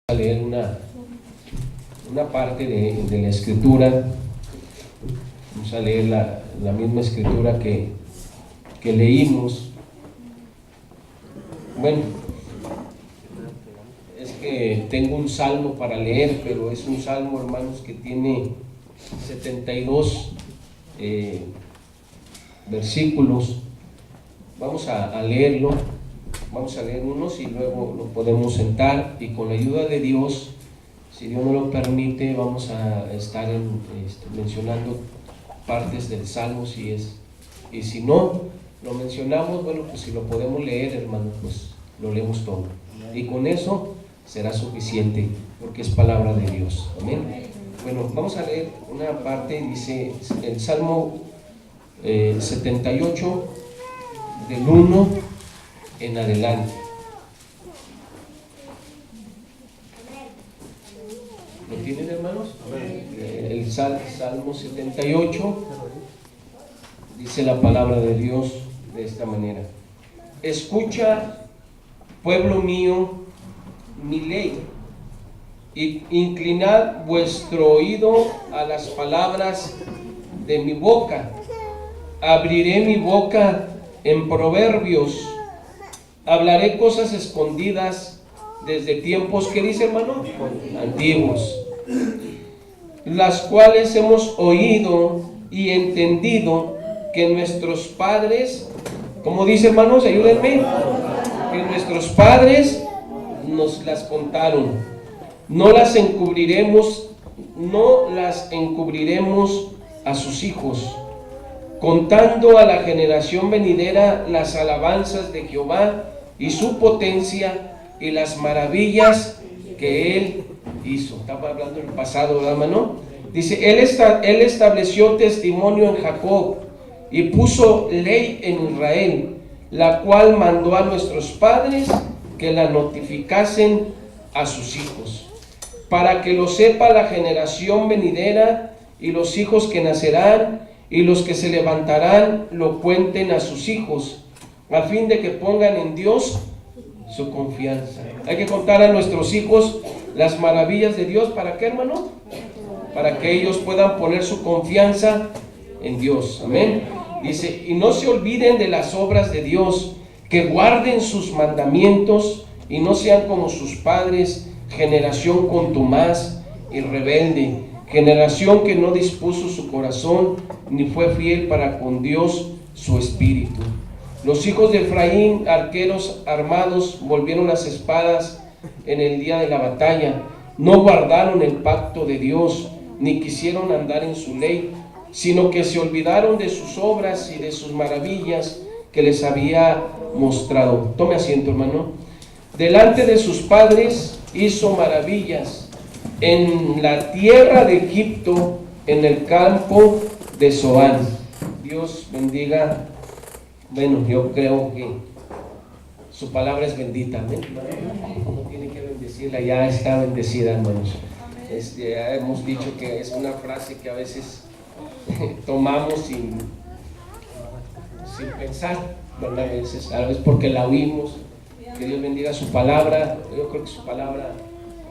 A leer una parte de la escritura. Vamos a leer la misma escritura que leímos. Bueno, es que tengo un salmo para leer, pero es un salmo, hermanos, que tiene 72 versículos. Vamos a leerlo. Vamos a leer unos y luego nos podemos sentar, y con la ayuda de Dios, si Dios nos lo permite, vamos a estar mencionando partes del Salmo y si no lo mencionamos, bueno, pues si lo podemos leer, hermano, pues lo leemos todo, y con eso será suficiente, porque es palabra de Dios. Amén. Bueno, vamos a leer una parte. Dice el Salmo 78, del 1 en adelante. ¿Lo tienen, hermanos? El Salmo 78 dice la palabra de Dios de esta manera: escucha, pueblo mío, mi ley, y inclinad vuestro oído a las palabras de mi boca. Abriré mi boca en proverbios, hablaré cosas escondidas desde tiempos, ¿qué dice, hermano? Antiguos, las cuales hemos oído y entendido que nuestros padres, ¿cómo dice, hermanos? Ayúdenme. Que nuestros padres nos las contaron. No las encubriremos a sus hijos, contando a la generación venidera las alabanzas de Jehová y su potencia y las maravillas que Él hizo. Estaba hablando en el pasado, ¿verdad, hermano? Dice, Él estableció testimonio en Jacob y puso ley en Israel, la cual mandó a nuestros padres que la notificasen a sus hijos, para que lo sepa la generación venidera y los hijos que nacerán, y los que se levantarán lo cuenten a sus hijos, a fin de que pongan en Dios su confianza. Hay que contar a nuestros hijos las maravillas de Dios. ¿Para qué, hermano? Para que ellos puedan poner su confianza en Dios. Amén. Dice, y no se olviden de las obras de Dios, que guarden sus mandamientos y no sean como sus padres, generación contumaz y rebelde, generación que no dispuso su corazón ni fue fiel para con Dios su espíritu. Los hijos de Efraín, arqueros armados, volvieron las espadas en el día de la batalla. No guardaron el pacto de Dios, ni quisieron andar en su ley, sino que se olvidaron de sus obras y de sus maravillas que les había mostrado. Tome asiento, hermano. Delante de sus padres hizo maravillas, en la tierra de Egipto, en el campo de Zoán. Dios bendiga. Bueno, yo creo que su palabra es bendita. Amén. No tiene que bendecirla, ya está bendecida, hermanos. Ya hemos dicho que es una frase que a veces tomamos sin pensar, ¿verdad? A veces porque la oímos. Que Dios bendiga su palabra. Yo creo que su palabra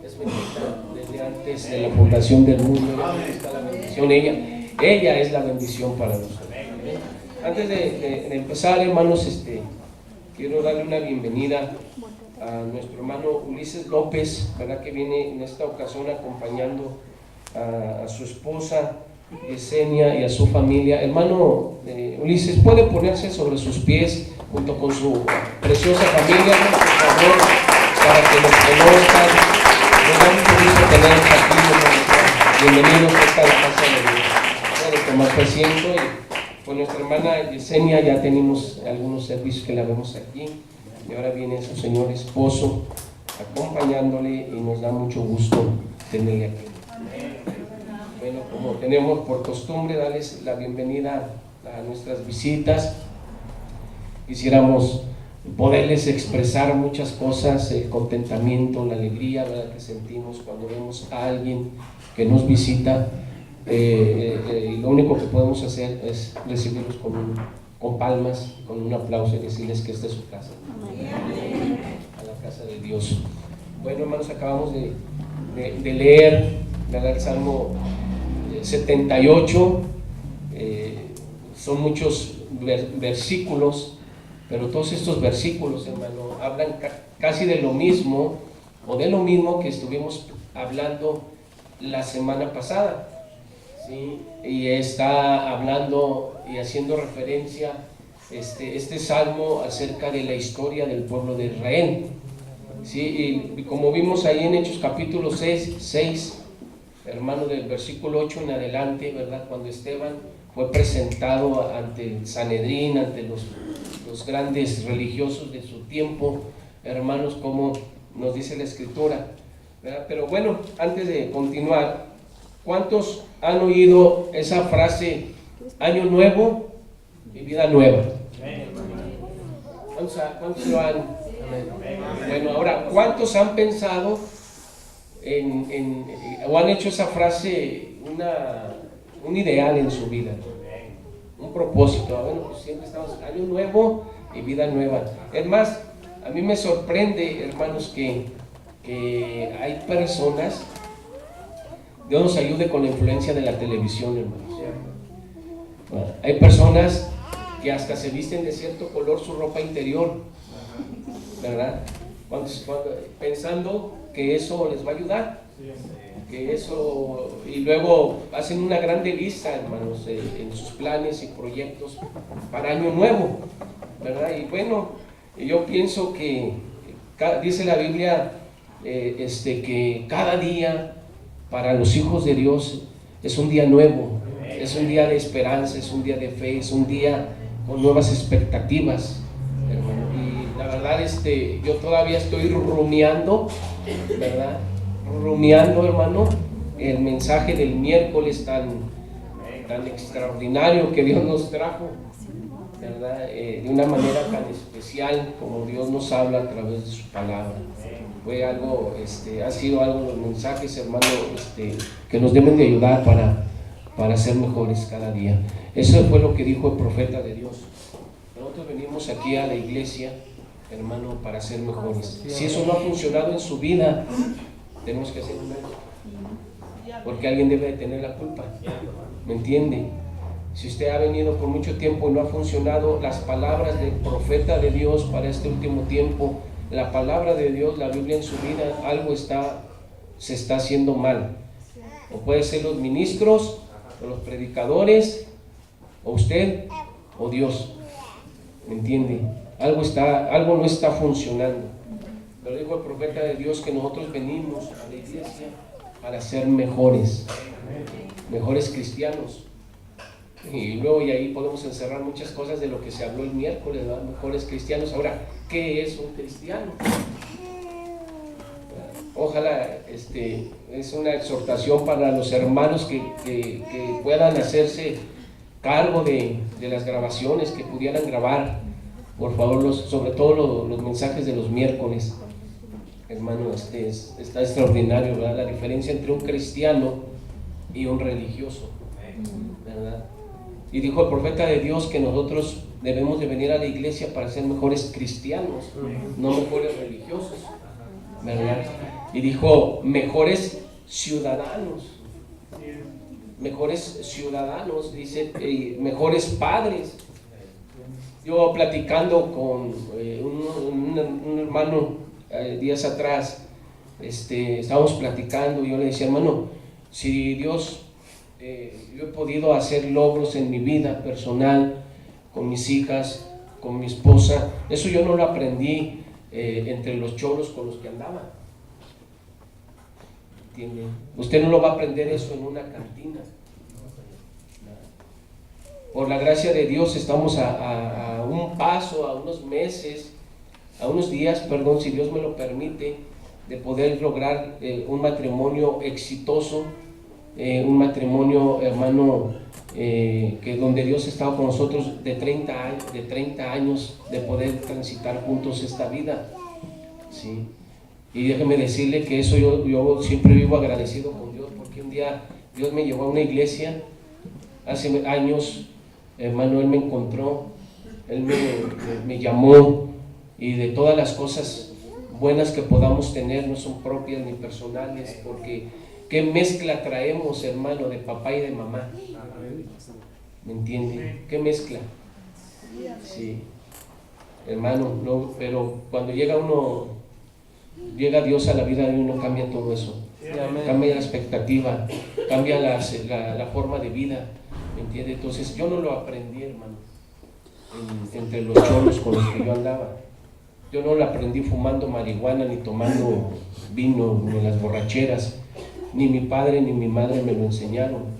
es bendita desde antes de la fundación del mundo. Está la bendición. Ella es la bendición para nosotros. Antes de empezar, hermanos, quiero darle una bienvenida a nuestro hermano Ulises López, ¿verdad? Que viene en esta ocasión acompañando a su esposa Yesenia y a su familia. Hermano Ulises, ¿puede ponerse sobre sus pies junto con su preciosa familia, por favor, para que nos conozcan? Nos da mucho gusto tenerlos aquí. Bienvenidos a esta casa de Dios. Puede tomar asiento. Y con nuestra hermana Yesenia ya tenemos algunos servicios que la vemos aquí, y ahora viene su señor esposo acompañándole, y nos da mucho gusto tenerle aquí. Bueno, como tenemos por costumbre darles la bienvenida a nuestras visitas, quisiéramos poderles expresar muchas cosas, el contentamiento, la alegría, ¿verdad?, que sentimos cuando vemos a alguien que nos visita. Y lo único que podemos hacer es recibirlos con palmas, con un aplauso, y decirles que esta es su casa, a la casa de Dios. Bueno, hermanos, acabamos de leer, ¿verdad?, el Salmo 78. Son muchos versículos, pero todos estos versículos, hermano, hablan casi de lo mismo, o de lo mismo que estuvimos hablando la semana pasada, ¿sí? Y está hablando y haciendo referencia este salmo acerca de la historia del pueblo de Israel, ¿sí? Y como vimos ahí en Hechos capítulo 6, hermano, del versículo 8 en adelante, ¿verdad?, cuando Esteban fue presentado ante el Sanedrín, ante los grandes religiosos de su tiempo, hermanos, como nos dice la Escritura, ¿verdad? Pero bueno, antes de continuar, ¿cuántos han oído esa frase, año nuevo y vida nueva? ¿Cuántos lo han? Bueno, ahora, ¿cuántos han pensado o han hecho esa frase un ideal en su vida, un propósito? Bueno, pues siempre estamos, año nuevo y vida nueva. Es más, a mí me sorprende, hermanos, que hay personas, Dios nos ayude con la influencia de la televisión, hermanos. Bueno, hay personas que hasta se visten de cierto color su ropa interior, ¿verdad? Pensando que eso les va a ayudar, que eso, y luego hacen una grande lista, hermanos, en sus planes y proyectos para año nuevo, ¿verdad? Y bueno, yo pienso que dice la Biblia que cada día para los hijos de Dios es un día nuevo, es un día de esperanza, es un día de fe, es un día con nuevas expectativas, hermano. Y la verdad, yo todavía estoy rumiando, ¿verdad? Rumiando, hermano, el mensaje del miércoles tan extraordinario que Dios nos trajo, ¿verdad? De una manera tan especial como Dios nos habla a través de su palabra. Fue algo, ha sido algo de los mensajes, hermano, que nos deben de ayudar para ser mejores cada día. Eso fue lo que dijo el profeta de Dios. Nosotros venimos aquí a la iglesia, hermano, para ser mejores. Si eso no ha funcionado en su vida, tenemos que hacer un alto, porque alguien debe de tener la culpa, ¿me entiende? Si usted ha venido por mucho tiempo y no ha funcionado, las palabras del profeta de Dios para este último tiempo, la palabra de Dios, la Biblia en su vida, algo se está haciendo mal. O puede ser los ministros, o los predicadores, o usted, o Dios, ¿me entiende? Algo no está funcionando. Pero dijo el profeta de Dios que nosotros venimos a la iglesia para ser mejores cristianos. Y luego y ahí podemos encerrar muchas cosas de lo que se habló el miércoles, ¿verdad? Mejores cristianos. Ahora, ¿qué es un cristiano? Ojalá es una exhortación para los hermanos que puedan hacerse cargo de las grabaciones, que pudieran grabar, por favor, sobre todo los mensajes de los miércoles. Hermano, está extraordinario, ¿verdad? La diferencia entre un cristiano y un religioso, ¿verdad? Y dijo el profeta de Dios que nosotros debemos de venir a la iglesia para ser mejores cristianos, no mejores religiosos, ¿verdad? Y dijo mejores ciudadanos, dice, mejores padres. Yo platicando con un hermano días atrás, estábamos platicando y yo le decía, hermano, si Dios, yo he podido hacer logros en mi vida personal, con mis hijas, con mi esposa, eso yo no lo aprendí entre los cholos con los que andaba, ¿entiende? Usted no lo va a aprender eso en una cantina. Por la gracia de Dios estamos a un paso, a unos meses, a unos días, perdón, si Dios me lo permite, de poder lograr un matrimonio exitoso, un matrimonio, hermano, que donde Dios ha estado con nosotros de 30 años, de poder transitar juntos esta vida, ¿sí? Y déjeme decirle que eso yo siempre vivo agradecido con Dios, porque un día Dios me llevó a una iglesia, hace años, hermano, Él me encontró, Él me llamó, y de todas las cosas buenas que podamos tener no son propias ni personales, porque qué mezcla traemos, hermano, de papá y de mamá. ¿Me entiende? ¿Qué mezcla? Sí, hermano, no, pero cuando llega Dios a la vida de uno, cambia todo eso. Cambia la expectativa, cambia la forma de vida, ¿me entiende? Entonces yo no lo aprendí, hermano, entre los cholos con los que yo andaba. Yo no lo aprendí fumando marihuana, ni tomando vino, ni en las borracheras. Ni mi padre ni mi madre me lo enseñaron.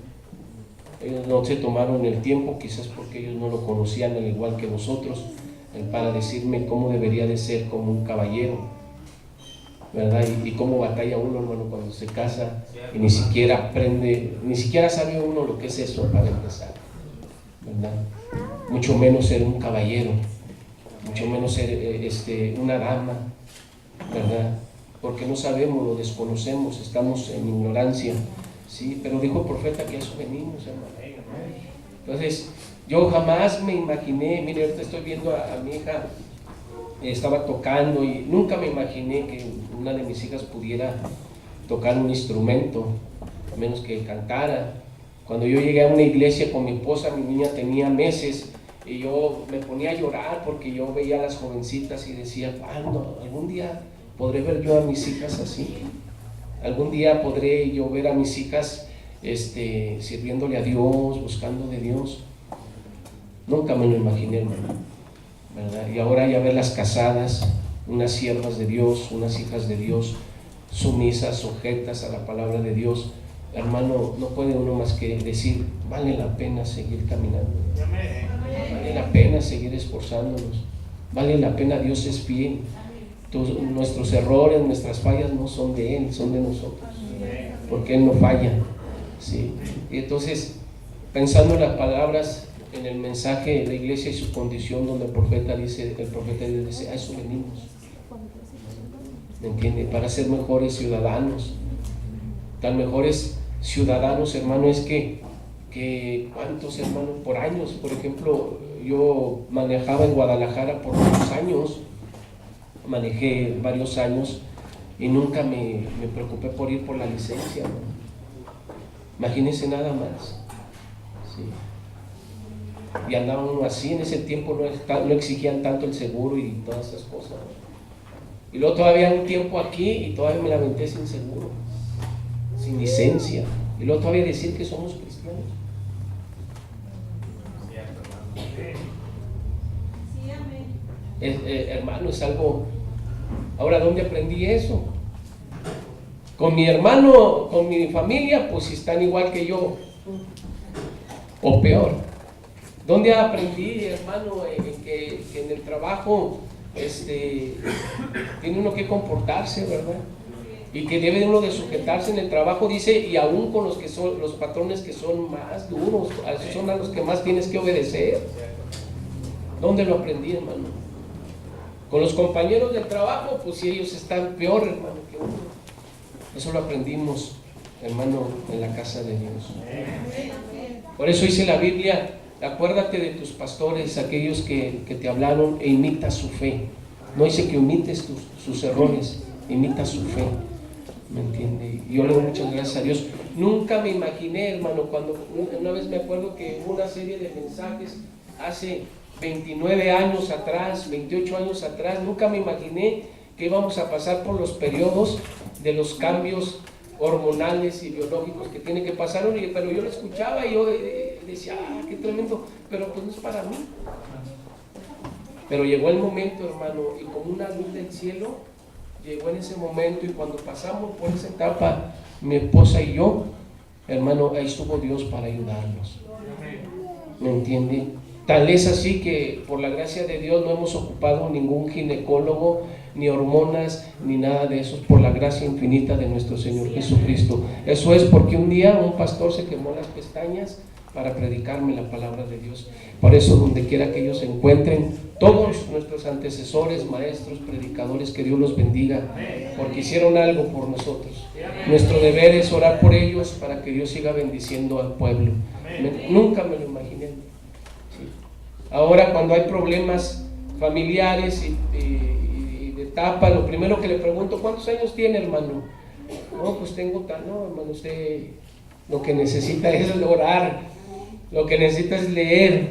Ellos no se tomaron el tiempo, quizás porque ellos no lo conocían al igual que nosotros, para decirme cómo debería de ser como un caballero, ¿verdad? Y cómo batalla uno, hermano, cuando se casa y ni siquiera aprende, ni siquiera sabe uno lo que es eso para empezar, ¿verdad? Mucho menos ser un caballero, mucho menos ser una dama, ¿verdad? Porque no sabemos, lo desconocemos, estamos en ignorancia, ¿sí? Pero dijo el profeta que a eso venimos, hermano. Entonces, yo jamás me imaginé, mire, ahorita estoy viendo a mi hija, estaba tocando y nunca me imaginé que una de mis hijas pudiera tocar un instrumento, a menos que cantara. Cuando yo llegué a una iglesia con mi esposa, mi niña tenía meses, y yo me ponía a llorar porque yo veía a las jovencitas y decía, ¿cuándo? ¿Algún día podré ver yo a mis hijas así? ¿Algún día podré yo ver a mis hijas sirviéndole a Dios, buscando de Dios? Nunca me lo imaginé, hermano, ¿verdad? Y ahora ya verlas casadas, unas siervas de Dios, unas hijas de Dios, sumisas, sujetas a la palabra de Dios, hermano, no puede uno más que decir, vale la pena seguir caminando, vale la pena seguir esforzándonos, vale la pena, Dios es fiel. Nuestros errores, nuestras fallas no son de Él, son de nosotros, porque Él no falla, ¿sí? Y entonces, pensando en las palabras, en el mensaje de la iglesia y su condición, donde el profeta dice, a eso venimos, ¿me entiende? Para ser mejores ciudadanos. Tan mejores ciudadanos, hermano, es que cuántos, hermanos, por años, por ejemplo, yo manejaba en Guadalajara por muchos años, manejé varios años y nunca me preocupé por ir por la licencia, ¿no? Imagínense nada más, ¿sí? Y andaba uno así, en ese tiempo no exigían tanto el seguro y todas esas cosas, ¿no? Y luego todavía un tiempo aquí y todavía me la aventé sin seguro, sin licencia, y luego todavía decir que somos cristianos. Hermano, es algo. Ahora, ¿dónde aprendí eso? Con mi hermano, con mi familia, pues si están igual que yo, o peor. ¿Dónde aprendí, hermano, que en el trabajo tiene uno que comportarse, ¿verdad? Y que debe uno de sujetarse en el trabajo, dice, y aún con los que son los patrones que son más duros, a esos son a los que más tienes que obedecer. ¿Dónde lo aprendí, hermano? Con los compañeros del trabajo, pues si ellos están peor, hermano, que uno. Eso lo aprendimos, hermano, en la casa de Dios. Por eso dice la Biblia, acuérdate de tus pastores, aquellos que te hablaron, e imita su fe. No dice que imites sus errores, imita su fe. ¿Me entiende? Y yo le doy muchas gracias a Dios. Nunca me imaginé, hermano, cuando una vez me acuerdo que hubo una serie de mensajes hace 29 años atrás, 28 años atrás, nunca me imaginé que íbamos a pasar por los periodos de los cambios hormonales y biológicos que tiene que pasar, pero yo lo escuchaba y yo decía, qué tremendo, pero pues no es para mí. Pero llegó el momento, hermano, y como una luz del cielo, llegó en ese momento, y cuando pasamos por esa etapa, mi esposa y yo, hermano, ahí estuvo Dios para ayudarnos. ¿Me entiende? Tal es así que por la gracia de Dios no hemos ocupado ningún ginecólogo, ni hormonas, ni nada de eso, por la gracia infinita de nuestro Señor Jesucristo. Eso es porque un día un pastor se quemó las pestañas para predicarme la palabra de Dios. Por eso, donde quiera que ellos se encuentren, todos nuestros antecesores, maestros, predicadores, que Dios los bendiga, porque hicieron algo por nosotros. Nuestro deber es orar por ellos para que Dios siga bendiciendo al pueblo. Nunca me lo imaginé. ¿Sí? Ahora, cuando hay problemas familiares y de etapa, lo primero que le pregunto, ¿cuántos años tiene, hermano? No, pues tengo tal. No, hermano, usted lo que necesita es orar, lo que necesita es leer,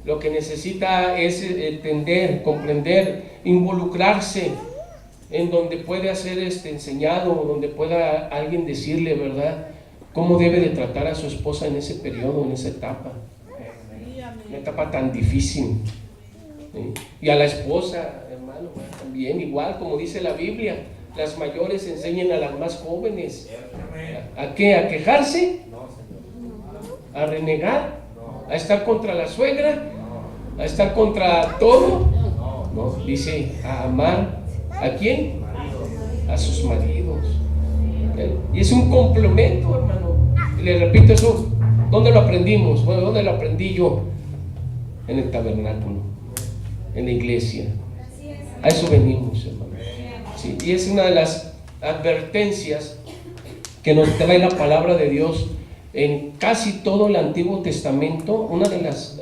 lo que necesita es entender, comprender, involucrarse en donde puede ser enseñado, donde pueda alguien decirle, ¿verdad?, cómo debe de tratar a su esposa en ese periodo, en esa etapa, una etapa tan difícil. ¿Sí? Y a la esposa, hermano, también igual, como dice la Biblia, las mayores enseñan a las más jóvenes. ¿A qué? ¿A quejarse? ¿A renegar? ¿A estar contra la suegra? ¿A estar contra todo? No, dice a amar. ¿A quién? A sus maridos. Y es un complemento, hermano. Y le repito eso, ¿dónde lo aprendimos? Bueno, ¿dónde lo aprendí yo? En el tabernáculo, en la iglesia. A eso venimos, hermano. Sí, y es una de las advertencias que nos trae la palabra de Dios en casi todo el Antiguo Testamento. Una de las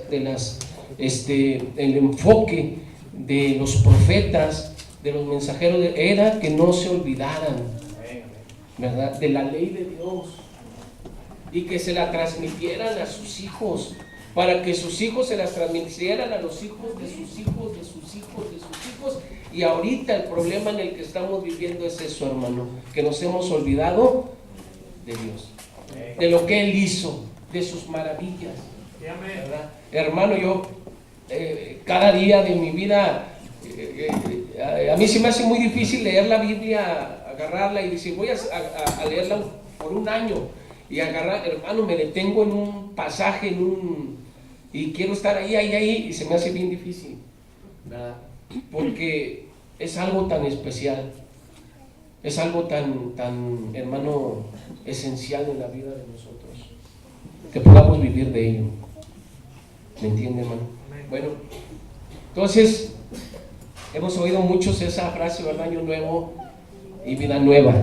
el enfoque de los profetas, de los mensajeros, era que no se olvidaran, ¿verdad?, de la ley de Dios, y que se la transmitieran a sus hijos, para que sus hijos se las transmitieran a los hijos de sus hijos, de sus hijos, de sus hijos. Y ahorita el problema en el que estamos viviendo es eso, hermano, que nos hemos olvidado de Dios, de lo que Él hizo, de sus maravillas, ¿verdad? Hermano, yo cada día de mi vida, a mí se me hace muy difícil leer la Biblia, agarrarla y decir, voy a leerla por un año, y agarrar, hermano, me detengo en un pasaje, y quiero estar ahí, y se me hace bien difícil, ¿verdad? Porque es algo tan especial, es algo tan, hermano, esencial en la vida de nosotros, que podamos vivir de ello. ¿Me entiende, hermano? Bueno, entonces, hemos oído muchos esa frase, ¿verdad? Año nuevo y vida nueva.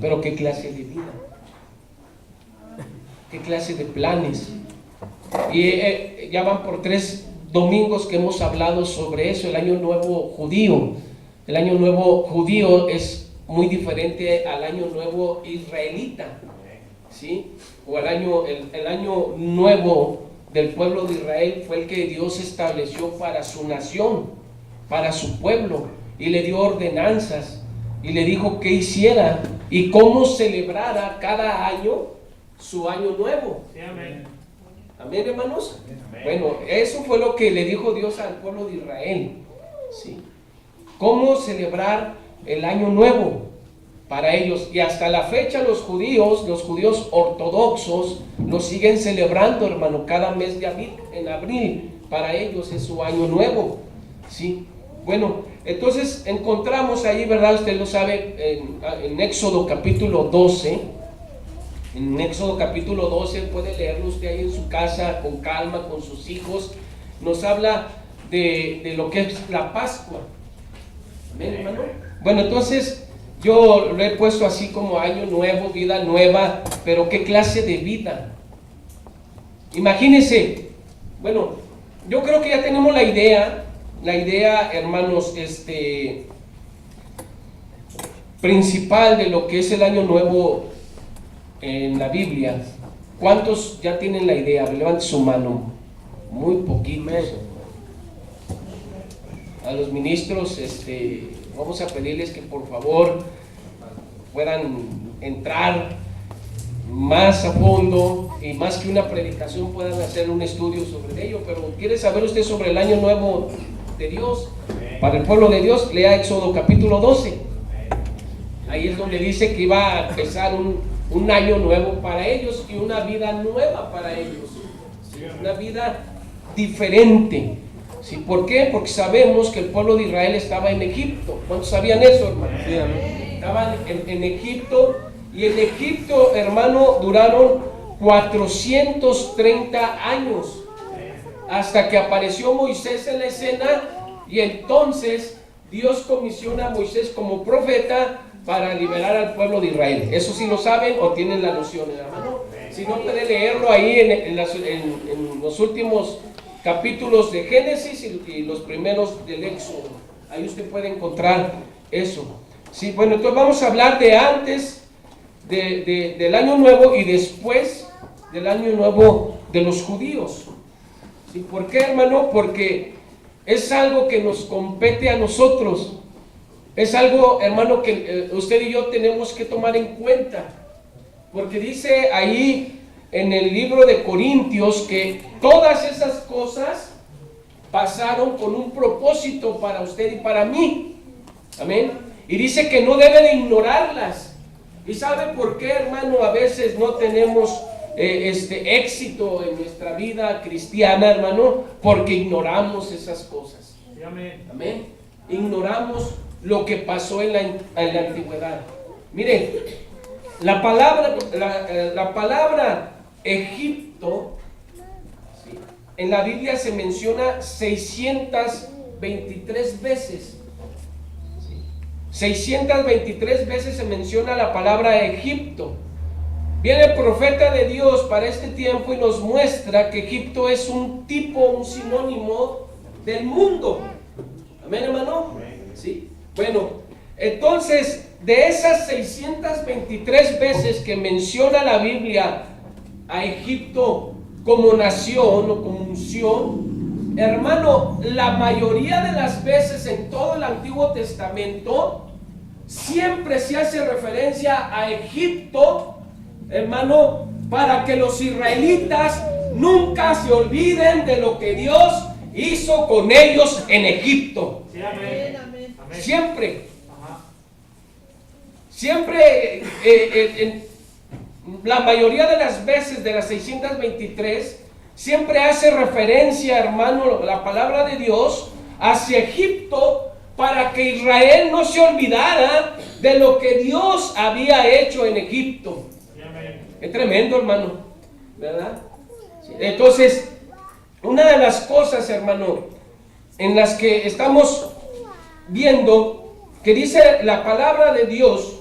Pero ¿qué clase de vida? ¿Qué clase de planes? Y ya van por 3 domingos que hemos hablado sobre eso, el año nuevo judío. El año nuevo judío es muy diferente al año nuevo israelita, ¿sí? O el año nuevo del pueblo de Israel fue el que Dios estableció para su nación, para su pueblo, y le dio ordenanzas, y le dijo qué hiciera y cómo celebrara cada año su año nuevo. Sí, amén. Amén, hermanos. Amén. Bueno, eso fue lo que le dijo Dios al pueblo de Israel, ¿sí? Cómo celebrar el año nuevo para ellos, y hasta la fecha los judíos ortodoxos lo siguen celebrando, hermano, cada mes de abril. En abril para ellos es su año nuevo, ¿sí? Bueno, entonces encontramos ahí, ¿verdad? Usted lo sabe, en Éxodo capítulo 12. En Éxodo capítulo 12, puede leerlo usted ahí en su casa con calma, con sus hijos. Nos habla de lo que es la Pascua. ¿Amén, hermano? Bueno, entonces yo lo he puesto así como año nuevo, vida nueva, pero ¿qué clase de vida? Imagínense, bueno, yo creo que ya tenemos la idea, hermanos, principal de lo que es el año nuevo en la Biblia. ¿Cuántos ya tienen la idea? Levante su mano. Muy poquitos. A los ministros, vamos a pedirles que por favor puedan entrar más a fondo, y más que una predicación puedan hacer un estudio sobre ello. Pero ¿quiere saber usted sobre el año nuevo de Dios para el pueblo de Dios? Lea Éxodo capítulo 12. Ahí es donde dice que iba a empezar un año nuevo para ellos y una vida nueva para ellos, una vida diferente. ¿Sí? ¿Por qué? Porque sabemos que el pueblo de Israel estaba en Egipto. ¿Cuántos sabían eso, hermano? Sí, estaban en Egipto, y en Egipto, hermano, duraron 430 años hasta que apareció Moisés en la escena, y entonces Dios comisiona a Moisés como profeta para liberar al pueblo de Israel. ¿Eso sí lo saben o tienen la noción, hermano? Si no, puede leerlo ahí en los últimos capítulos de Génesis y los primeros del Éxodo. Ahí usted puede encontrar eso. Sí, bueno, entonces vamos a hablar de antes del año nuevo y después del año nuevo de los judíos. ¿Sí? ¿Por qué, hermano? Porque es algo que nos compete a nosotros. Es algo, hermano, que usted y yo tenemos que tomar en cuenta. Porque dice ahí en el libro de Corintios que todas esas cosas pasaron con un propósito para usted y para mí. Amén. Y dice que no debe de ignorarlas. ¿Y sabe por qué, hermano? A veces no tenemos éxito en nuestra vida cristiana, hermano, porque ignoramos esas cosas. Sí, amén. Amén. Ignoramos lo que pasó en la antigüedad. Mire, la palabra Egipto, ¿sí?, en la Biblia se menciona 623 veces. 623 veces se menciona la palabra Egipto. Viene el profeta de Dios para este tiempo y nos muestra que Egipto es un tipo, un sinónimo del mundo. Amén, hermano. Sí. Bueno, entonces, de esas 623 veces que menciona la Biblia a Egipto como nación o como unción, hermano, la mayoría de las veces en todo el Antiguo Testamento siempre se hace referencia a Egipto, hermano, para que los israelitas nunca se olviden de lo que Dios hizo con ellos en Egipto. Sí, amén. Amén. Amén. Siempre, Ajá. siempre, la mayoría de las veces de las 623, siempre hace referencia, hermano, la palabra de Dios hacia Egipto, para que Israel no se olvidara de lo que Dios había hecho en Egipto. Sí, amén. Es tremendo, hermano, ¿verdad? Sí. Entonces, una de las cosas, hermano, en las que estamos viendo, que dice la palabra de Dios,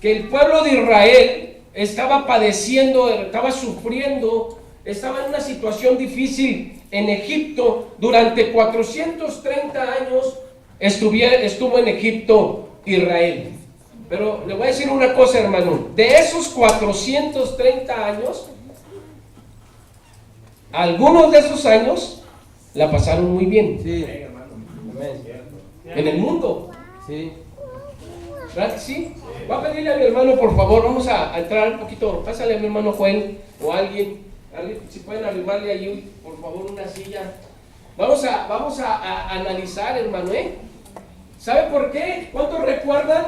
que el pueblo de Israel estaba padeciendo, estaba sufriendo, estaba en una situación difícil en Egipto. Durante 430 años estuvo en Egipto Israel. Pero le voy a decir una cosa, hermano. De esos 430 años, algunos de esos años la pasaron muy bien. Sí. Amén. En el mundo. Sí. ¿Verdad que sí? Voy a pedirle a mi hermano, por favor, vamos a entrar un poquito. Pásale a mi hermano Joel o alguien, si pueden arrimarle ahí, por favor, una silla. Vamos a analizar, hermano, ¿eh? ¿Sabe por qué? ¿Cuántos recuerdan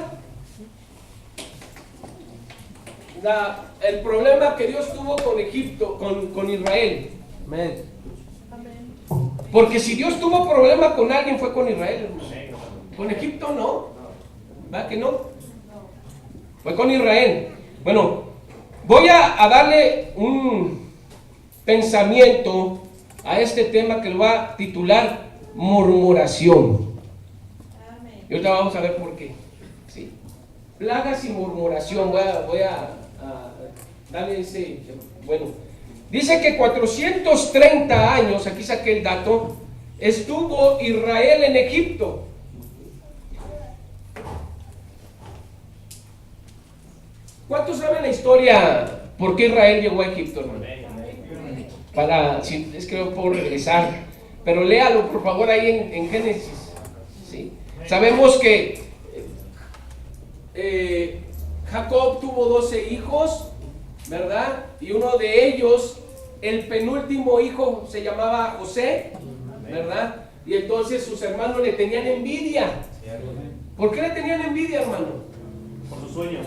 el problema que Dios tuvo con Egipto, con Israel? Amén. Porque si Dios tuvo problema con alguien fue con Israel, hermano. Con Egipto no. ¿Verdad que no? Fue con Israel. Bueno, voy a darle un pensamiento a este tema que lo va a titular murmuración. Y ahorita vamos a ver por qué. ¿Sí? Plagas y murmuración. Voy a darle ese. Bueno, dice que 430 años, aquí saqué el dato, estuvo Israel en Egipto. ¿Cuántos saben la historia por qué Israel llegó a Egipto, hermano? Es que no puedo regresar, pero léalo por favor ahí en Génesis. ¿Sí? Sabemos que Jacob tuvo 12 hijos, ¿verdad? Y uno de ellos, el penúltimo hijo, se llamaba José, ¿verdad? Y entonces sus hermanos le tenían envidia. ¿Por qué le tenían envidia, hermano? Por sus sueños.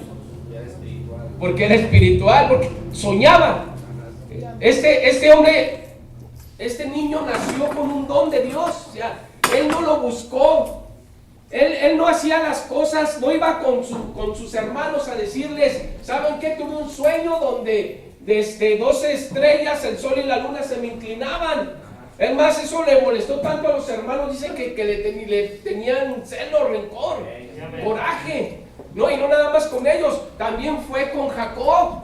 Porque era espiritual, porque soñaba. Este hombre, este niño nació con un don de Dios. O sea, él no lo buscó. Él no hacía las cosas, no iba con sus hermanos a decirles, ¿saben qué? Tuve un sueño donde desde 12 estrellas, el sol y la luna se me inclinaban. Es más, eso le molestó tanto a los hermanos, dicen que le tenían celo, rencor, coraje. No, y no nada más con ellos, también fue con Jacob.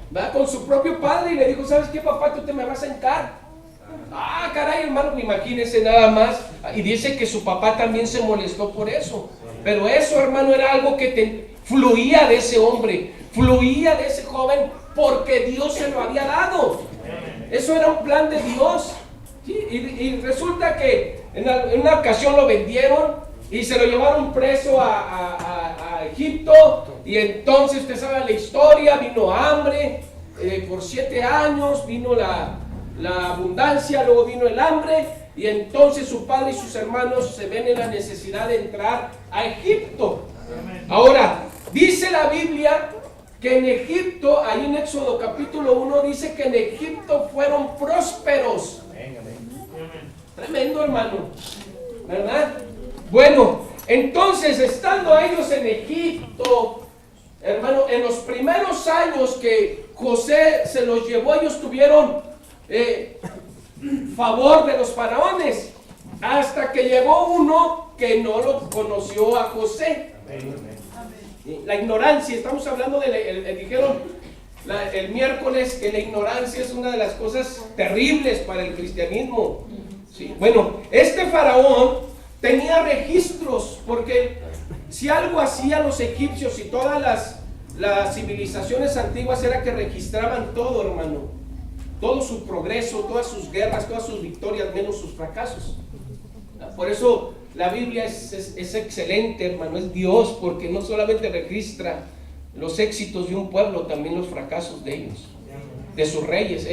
¿Verdad? Con su propio padre, y le dijo, ¿sabes qué, papá? Tú te me vas a hincar. Ah, caray, hermano, imagínense nada más. Y dice que su papá también se molestó por eso. Pero eso, hermano, era algo que fluía de ese hombre, fluía de ese joven, porque Dios se lo había dado. Eso era un plan de Dios. ¿Sí? Y resulta que en una ocasión lo vendieron y se lo llevaron preso a Egipto. Y entonces usted sabe la historia, vino hambre por 7 años, vino la abundancia, luego vino el hambre. Y entonces su padre y sus hermanos se ven en la necesidad de entrar a Egipto. Ahora, dice la Biblia que en Egipto, ahí en Éxodo capítulo 1, dice que en Egipto fueron prósperos. Tremendo, hermano, ¿verdad? Bueno, entonces estando ellos en Egipto, hermano, en los primeros años que José se los llevó, ellos tuvieron favor de los faraones, hasta que llegó uno que no lo conoció a José. La ignorancia, estamos hablando dijeron el miércoles que la ignorancia es una de las cosas terribles para el cristianismo. Sí. Bueno, este faraón tenía registros, porque si algo hacían los egipcios y todas las civilizaciones antiguas era que registraban todo, hermano. Todo su progreso, todas sus guerras, todas sus victorias, menos sus fracasos. Por eso la Biblia es excelente, hermano, es Dios, porque no solamente registra los éxitos de un pueblo, también los fracasos de ellos, de sus reyes.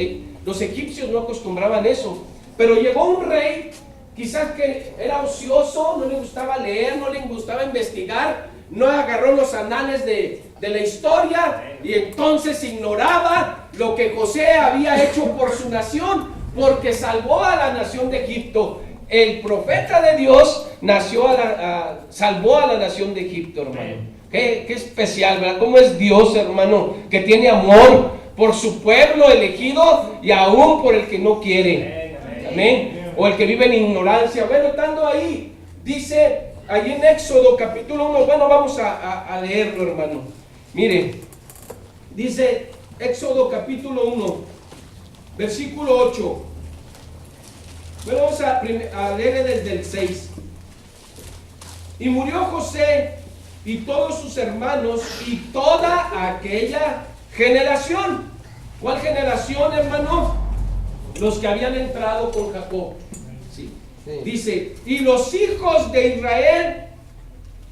Los egipcios no acostumbraban eso, pero llegó un rey, quizás que era ocioso, no le gustaba leer, no le gustaba investigar, no agarró los anales de la historia, y entonces ignoraba lo que José había hecho por su nación, porque salvó a la nación de Egipto. El profeta de Dios salvó a la nación de Egipto, hermano. Qué especial, ¿verdad? ¿Cómo es Dios, hermano? Que tiene amor por su pueblo elegido y aún por el que no quiere. Amén. O el que vive en ignorancia. Bueno, estando ahí, dice allí en Éxodo capítulo 1, bueno, vamos a leerlo, hermano. Mire, dice Éxodo capítulo 1, versículo 8. Bueno, vamos a leer desde el 6. Y murió José y todos sus hermanos y toda aquella generación. ¿Cuál generación, hermano? Los que habían entrado con Jacob. Sí. Dice, y los hijos de Israel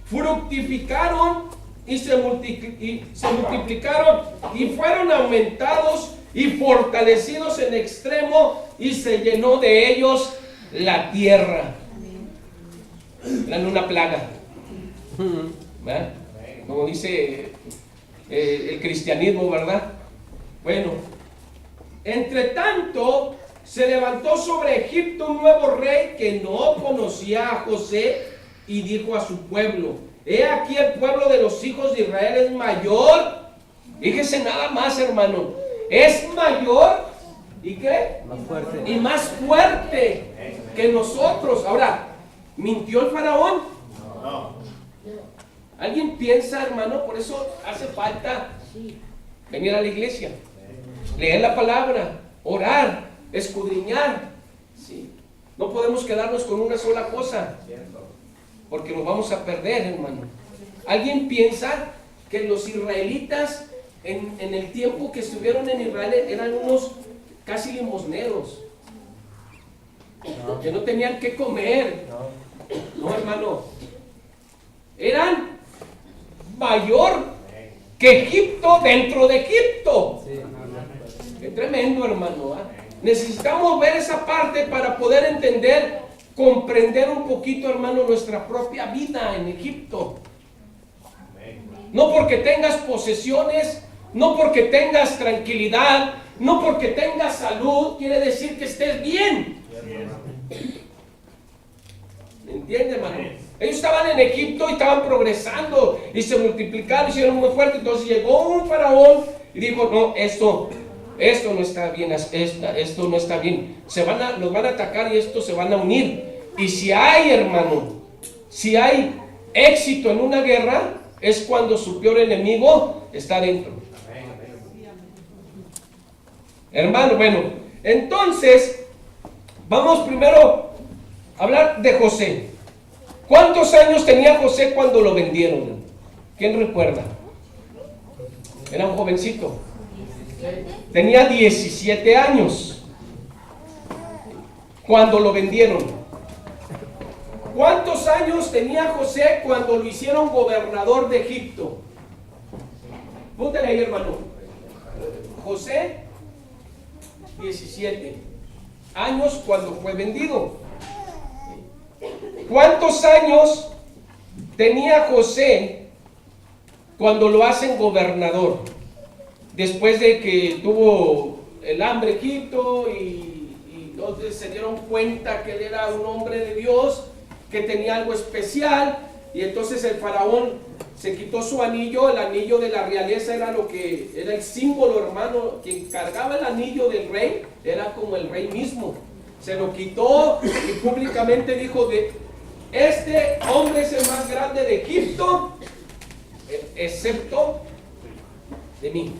fructificaron y se multiplicaron y fueron aumentados y fortalecidos en extremo, y se llenó de ellos la tierra. Eran una plaga, ¿verdad? Como dice el cristianismo, ¿verdad? Bueno, entre tanto se levantó sobre Egipto un nuevo rey que no conocía a José, y dijo a su pueblo: he aquí el pueblo de los hijos de Israel es mayor. Fíjese nada más, hermano, es mayor y ¿qué? Más fuerte. Y más fuerte que nosotros. Ahora, ¿mintió el faraón? No. ¿Alguien piensa, hermano? Por eso hace falta venir a la iglesia, leer la palabra, orar, escudriñar. ¿Sí? No podemos quedarnos con una sola cosa, porque nos vamos a perder, hermano. ¿Alguien piensa que los israelitas en el tiempo que estuvieron en Israel eran unos casi limosneros? Que no tenían que comer. No, hermano. Eran mayor que Egipto dentro de Egipto. Qué tremendo, hermano, ¿eh? Necesitamos ver esa parte para poder entender, comprender un poquito, hermano, nuestra propia vida en Egipto. No porque tengas posesiones, no porque tengas tranquilidad, no porque tengas salud, quiere decir que estés bien. ¿Me entiende, hermano? Ellos estaban en Egipto y estaban progresando y se multiplicaron, hicieron muy fuerte. Entonces llegó un faraón y dijo: no, esto no está bien, esto no está bien. Nos van a atacar y estos se van a unir. Y si hay, hermano, si hay éxito en una guerra, es cuando su peor enemigo está dentro. Hermano, bueno, entonces vamos primero hablar de José. ¿Cuántos años tenía José cuando lo vendieron? ¿Quién recuerda? Era un jovencito. Tenía 17 años cuando lo vendieron. ¿Cuántos años tenía José cuando lo hicieron gobernador de Egipto? Póntale ahí, hermano. José, 17 años cuando fue vendido. ¿Cuántos años tenía José cuando lo hacen gobernador? Después de que tuvo el hambre Egipto y entonces se dieron cuenta que él era un hombre de Dios, que tenía algo especial, y entonces el faraón se quitó su anillo. El anillo de la realeza era lo que era el símbolo, hermano. Quien cargaba el anillo del rey era como el rey mismo. Se lo quitó y públicamente dijo: este hombre es el más grande de Egipto, excepto de mí.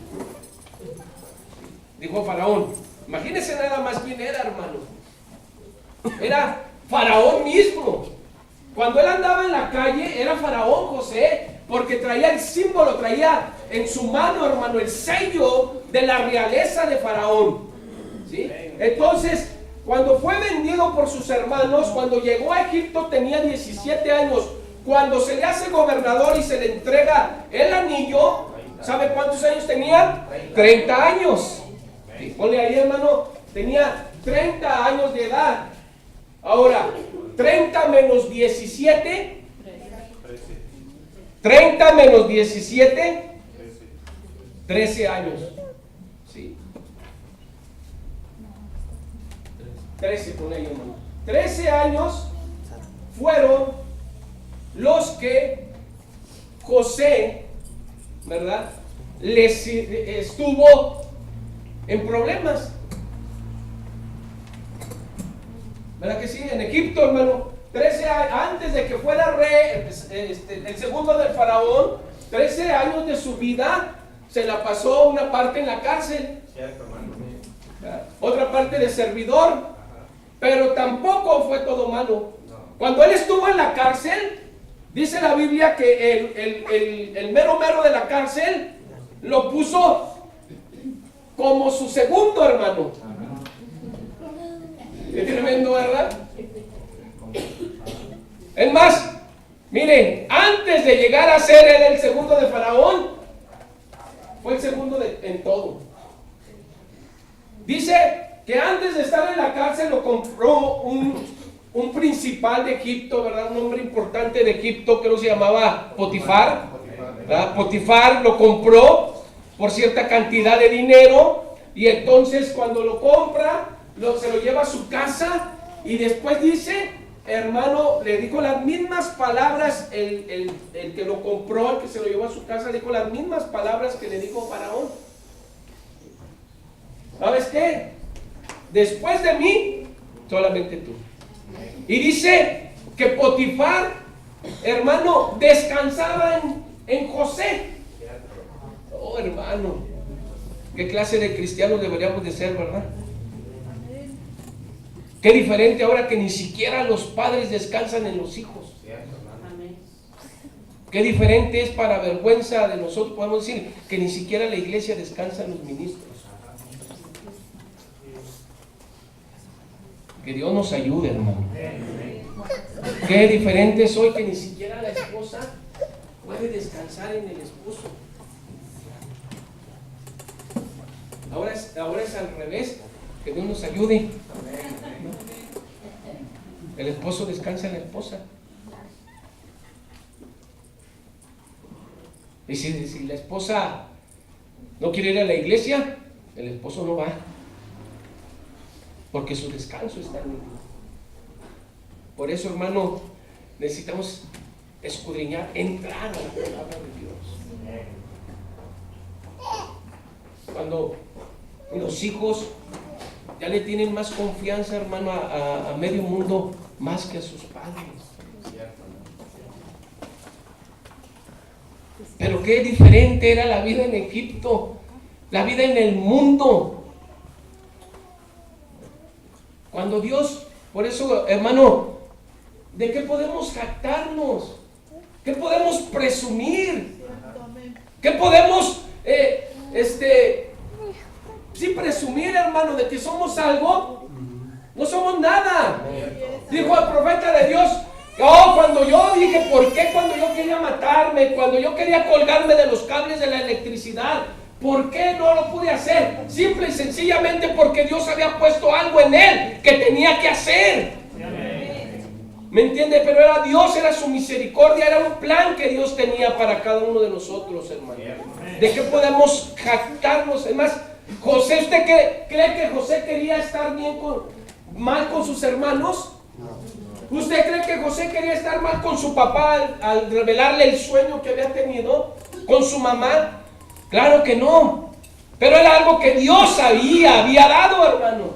Dijo Faraón. Imagínense nada más quién era, hermano. Era Faraón mismo. Cuando él andaba en la calle era Faraón José, porque traía el símbolo, traía en su mano, hermano, el sello de la realeza de Faraón. ¿Sí? Entonces, cuando fue vendido por sus hermanos, cuando llegó a Egipto tenía 17 años. Cuando se le hace gobernador y se le entrega el anillo, ¿sabe cuántos años tenía? 30 años. Sí, ponle ahí, hermano, tenía 30 años de edad. Ahora, 30 menos 17, 30 menos 17, 13 años. ¿Sí? 13, ponle ahí, hermano. 13 años fueron los que José, ¿verdad?, les estuvo en problemas. ¿Verdad que sí? En Egipto, hermano, 13 años, antes de que fuera rey, el segundo del faraón, 13 años de su vida se la pasó una parte en la cárcel, otra parte de servidor, pero tampoco fue todo malo. Cuando él estuvo en la cárcel, dice la Biblia que el mero mero de la cárcel lo puso como su segundo, hermano. Qué tremendo, ¿verdad? Es más, miren, antes de llegar a ser él el segundo de Faraón, fue el segundo en todo. Dice que antes de estar en la cárcel lo compró un principal de Egipto, ¿verdad? Un hombre importante de Egipto que no se llamaba Potifar, ¿verdad? Potifar lo compró por cierta cantidad de dinero, y entonces cuando lo compra, se lo lleva a su casa, y después dice, hermano, le dijo las mismas palabras, el que lo compró, el que se lo llevó a su casa, dijo las mismas palabras que le dijo Faraón. ¿Sabes qué? Después de mí, solamente tú. Y dice que Potifar, hermano, descansaba en José. Oh, hermano, qué clase de cristianos deberíamos de ser, ¿verdad? Qué diferente ahora que ni siquiera los padres descansan en los hijos. Qué diferente es, para vergüenza de nosotros, podemos decir que ni siquiera la iglesia descansa en los ministros. Que Dios nos ayude, hermano. Qué diferente es hoy que ni siquiera la esposa puede descansar en el esposo. Ahora es al revés. Que Dios nos ayude. El esposo descansa en la esposa. Y si la esposa no quiere ir a la iglesia, el esposo no va. Porque su descanso está en Dios. Por eso, hermano, necesitamos escudriñar, entrar a la palabra de Dios. Cuando los hijos ya le tienen más confianza, hermano, a medio mundo, más que a sus padres. Pero qué diferente era la vida en Egipto, la vida en el mundo. Cuando Dios, por eso, hermano, ¿De qué podemos jactarnos? ¿Qué podemos presumir? ¿Qué podemos, sí, presumir, hermano, de que somos algo? No somos nada. Dijo el profeta de Dios, cuando yo dije, ¿por qué cuando yo quería matarme? Cuando yo quería colgarme de los cables de la electricidad, ¿por qué no lo pude hacer? Simple y sencillamente porque Dios había puesto algo en él que tenía que hacer. ¿Me entiende? Pero era Dios, era su misericordia, era un plan que Dios tenía para cada uno de nosotros, hermano. ¿De qué podemos jactarnos? Es más, José, ¿usted cree que José quería estar mal con sus hermanos? ¿Usted cree que José quería estar mal con su papá al revelarle el sueño que había tenido? ¿Con su mamá? Claro que no. Pero era algo que Dios había dado, hermano.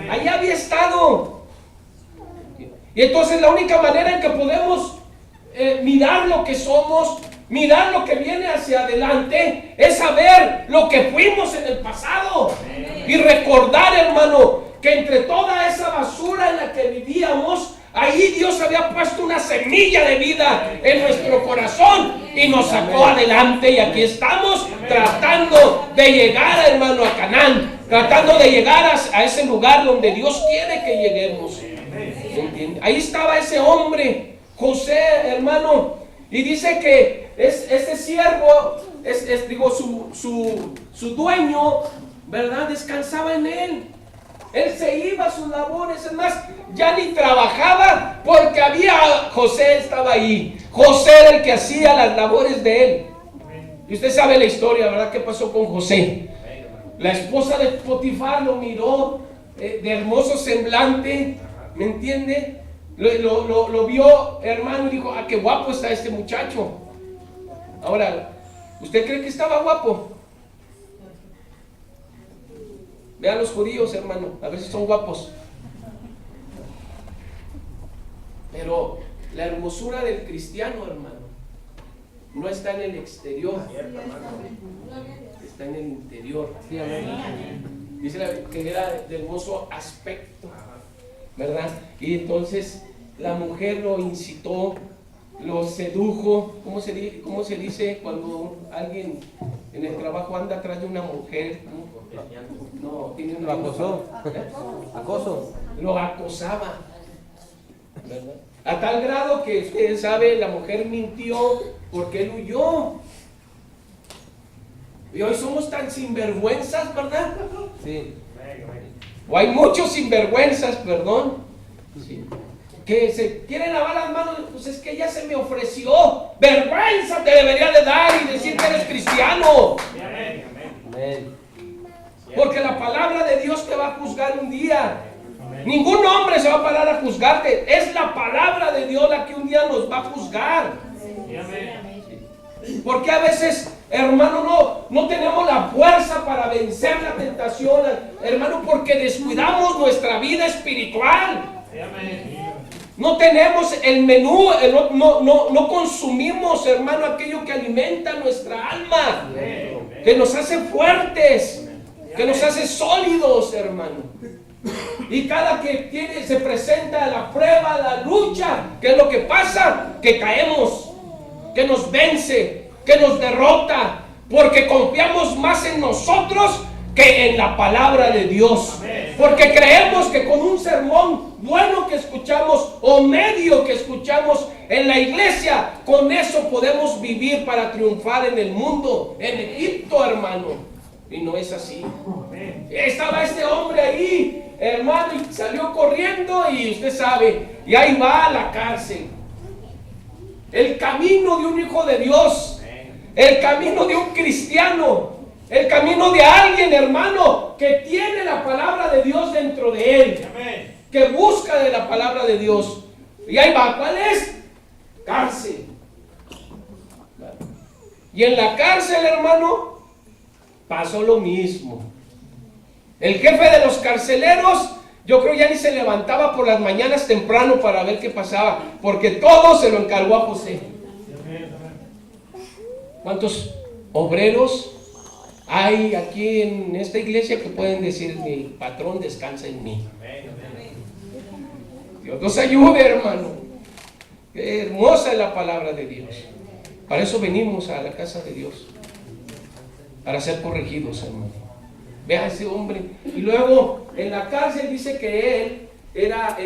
Ahí había estado. Y entonces la única manera en que podemos mirar lo que somos, mirar lo que viene hacia adelante, es saber lo que fuimos en el pasado. Y recordar, hermano, que entre toda esa basura en la que vivíamos, ahí Dios había puesto una semilla de vida en nuestro corazón y nos sacó adelante. Y aquí estamos tratando de llegar, hermano, a Canaán, tratando de llegar a ese lugar donde Dios quiere que lleguemos. ¿Entiende? Ahí estaba ese hombre, José, hermano, y dice que ese siervo, su dueño, ¿verdad? Descansaba en él. Él se iba a sus labores, es más, ya ni trabajaba porque José estaba ahí. José era el que hacía las labores de él. Y usted sabe la historia, ¿verdad? ¿Qué pasó con José? La esposa de Potifar lo miró de hermoso semblante, ¿me entiende? Lo vio, hermano, y dijo, qué guapo está este muchacho. Ahora, ¿usted cree que estaba guapo? Vean los judíos, hermano, a ver si son guapos. Pero la hermosura del cristiano, hermano, no está en el exterior, está en el interior. Dice que era de hermoso aspecto, ¿verdad? Y entonces la mujer lo incitó, lo sedujo. ¿Cómo se dice cuando alguien en el trabajo anda atrás de una mujer? No, tiene una... Lo acosó. Acoso. Lo acosaba, ¿verdad? A tal grado que usted sabe, la mujer mintió porque él huyó. Y hoy somos tan sinvergüenzas, ¿verdad? Sí. O hay muchos sinvergüenzas, perdón, sí, que se quieren lavar las manos. Pues es que ella se me ofreció. Vergüenza te debería de dar y decir que eres cristiano. Amén. Porque la palabra de Dios te va a juzgar un día. Ningún hombre se va a parar a juzgarte. Es la palabra de Dios la que un día nos va a juzgar. Porque a veces, hermano, no tenemos la fuerza para vencer la tentación, hermano, porque descuidamos nuestra vida espiritual. No tenemos el menú, no consumimos, hermano, aquello que alimenta nuestra alma, que nos hace fuertes, que nos hace sólidos, hermano. Y cada que se presenta la prueba, la lucha, ¿qué es lo que pasa? Que caemos, que nos vence, que nos derrota, porque confiamos más en nosotros que en la palabra de Dios. Porque creemos que con un sermón bueno que escuchamos o medio que escuchamos en la iglesia, con eso podemos vivir para triunfar en el mundo, en Egipto, hermano. Y no es así. Estaba este hombre ahí, hermano, y salió corriendo, y usted sabe, y ahí va a la cárcel. El camino de un hijo de Dios, el camino de un cristiano, el camino de alguien, hermano, que tiene la palabra de Dios dentro de él, que busca de la palabra de Dios. Y ahí va, ¿cuál es? Cárcel. Y en la cárcel, hermano, pasó lo mismo. El jefe de los carceleros, yo creo ya ni se levantaba por las mañanas temprano para ver qué pasaba, porque todo se lo encargó a José. ¿Cuántos obreros hay aquí en esta iglesia que pueden decir: mi patrón descansa en mí? Dios nos ayude, hermano. Qué hermosa es la palabra de Dios. Para eso venimos a la casa de Dios, para ser corregidos, hermano. Vea a ese hombre. Y luego en la cárcel dice que él era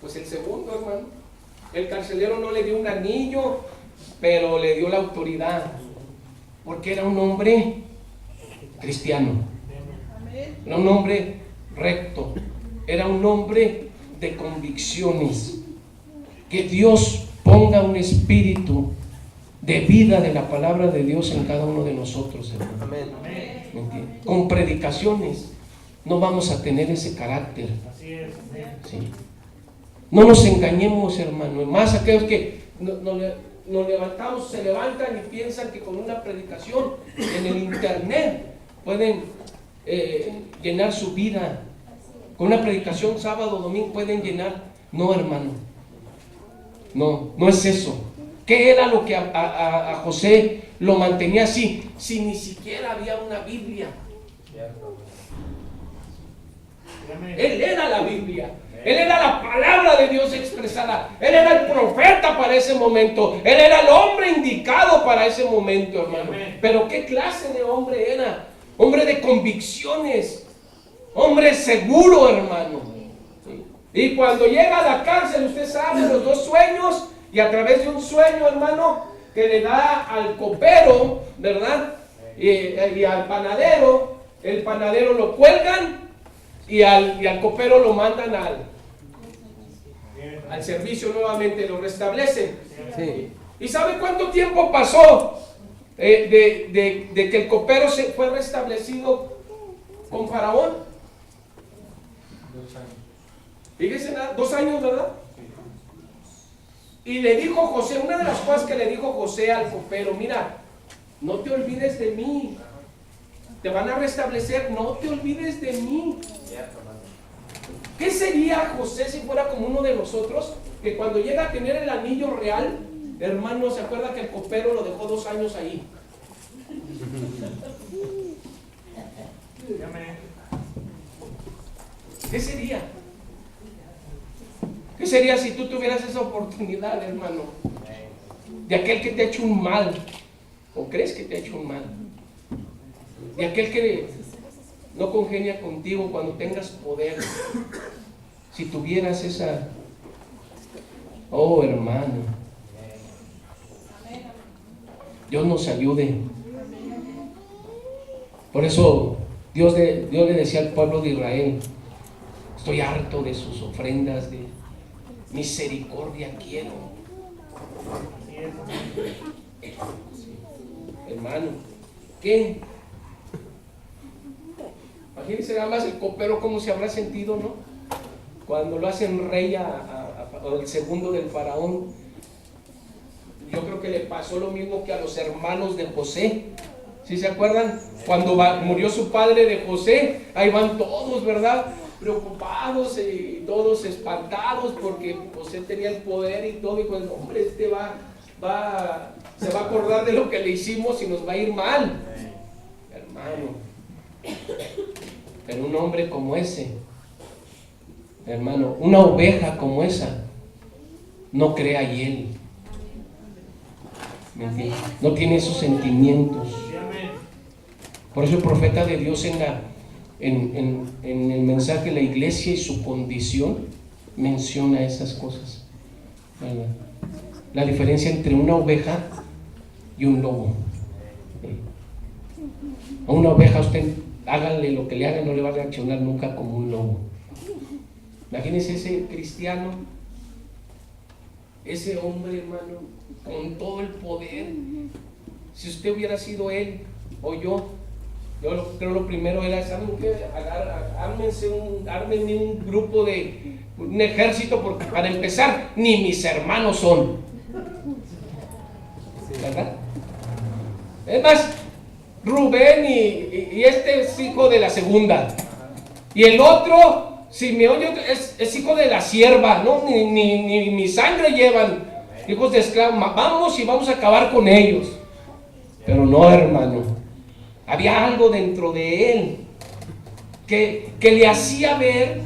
pues el segundo, hermano. El carcelero no le dio un anillo, pero le dio la autoridad, porque era un hombre cristiano, era un hombre recto, era un hombre de convicciones. Que Dios ponga un espíritu de vida de la palabra de Dios en cada uno de nosotros, hermano. Amén. ¿Me entiende? Con predicaciones no vamos a tener ese carácter. Así es. Sí. No nos engañemos, hermano. Más aquellos que nos levantamos, se levantan y piensan que con una predicación en el internet pueden llenar su vida. Con una predicación sábado, domingo pueden llenar. No, hermano. No es eso. ¿Qué era lo que a José lo mantenía así? Si ni siquiera había una Biblia. Él era la Biblia. Él era la palabra de Dios expresada. Él era el profeta para ese momento. Él era el hombre indicado para ese momento, hermano. Pero ¿qué clase de hombre era? Hombre de convicciones. Hombre seguro, hermano. Y cuando llega a la cárcel, usted sabe los dos sueños. Y a través de un sueño, hermano, que le da al copero, ¿verdad? Y al panadero. El panadero lo cuelgan. Y al copero lo mandan al servicio nuevamente, lo restablecen. Sí. ¿Y sabe cuánto tiempo pasó de que el copero se fue restablecido con Faraón? 2 años. Fíjese, 2 años, ¿verdad? Y le dijo José, una de las cosas que le dijo José al copero: mira, no te olvides de mí. Te van a restablecer, no te olvides de mí. ¿Qué sería José si fuera como uno de nosotros? Que cuando llega a tener el anillo real, hermano, ¿se acuerda que el copero lo dejó 2 años ahí? ¿Qué sería? ¿Qué sería si tú tuvieras esa oportunidad, hermano? De aquel que te ha hecho un mal, o crees que te ha hecho un mal, de aquel que no congenia contigo cuando tengas poder. Si tuvieras esa... Oh, hermano, Dios nos ayude. Por eso Dios le decía al pueblo de Israel: estoy harto de sus ofrendas, de misericordia quiero. Sí. Hermano, ¿qué? Imagínense nada más el copero cómo se habrá sentido, ¿no? Cuando lo hacen rey al segundo del faraón. Yo creo que le pasó lo mismo que a los hermanos de José. ¿Sí se acuerdan? Cuando murió su padre de José, ahí van todos, ¿verdad? Preocupados y todos espantados porque José tenía el poder y todo. Y pues, hombre, se va a acordar de lo que le hicimos y nos va a ir mal. Hermano. Pero un hombre como ese, hermano, una oveja como esa, no cree a él. ¿Me entiendes? No tiene esos sentimientos. Por eso el profeta de Dios en el mensaje de la iglesia y su condición menciona esas cosas, ¿verdad? La diferencia entre una oveja y un lobo. A una oveja usted háganle lo que le hagan, no le va a reaccionar nunca como un lobo. Imagínense ese cristiano, ese hombre, hermano, con todo el poder. Si usted hubiera sido él o yo creo lo primero era, ¿saben qué? Ármenme un grupo un ejército, porque para empezar, ni mis hermanos son. ¿Verdad? Es más, Rubén y este es hijo de la segunda. Y el otro, Simeón, es hijo de la sierva, ¿no? Ni mi sangre llevan, hijos de esclavos. Vamos y vamos a acabar con ellos. Pero no, hermano. Había algo dentro de él que le hacía ver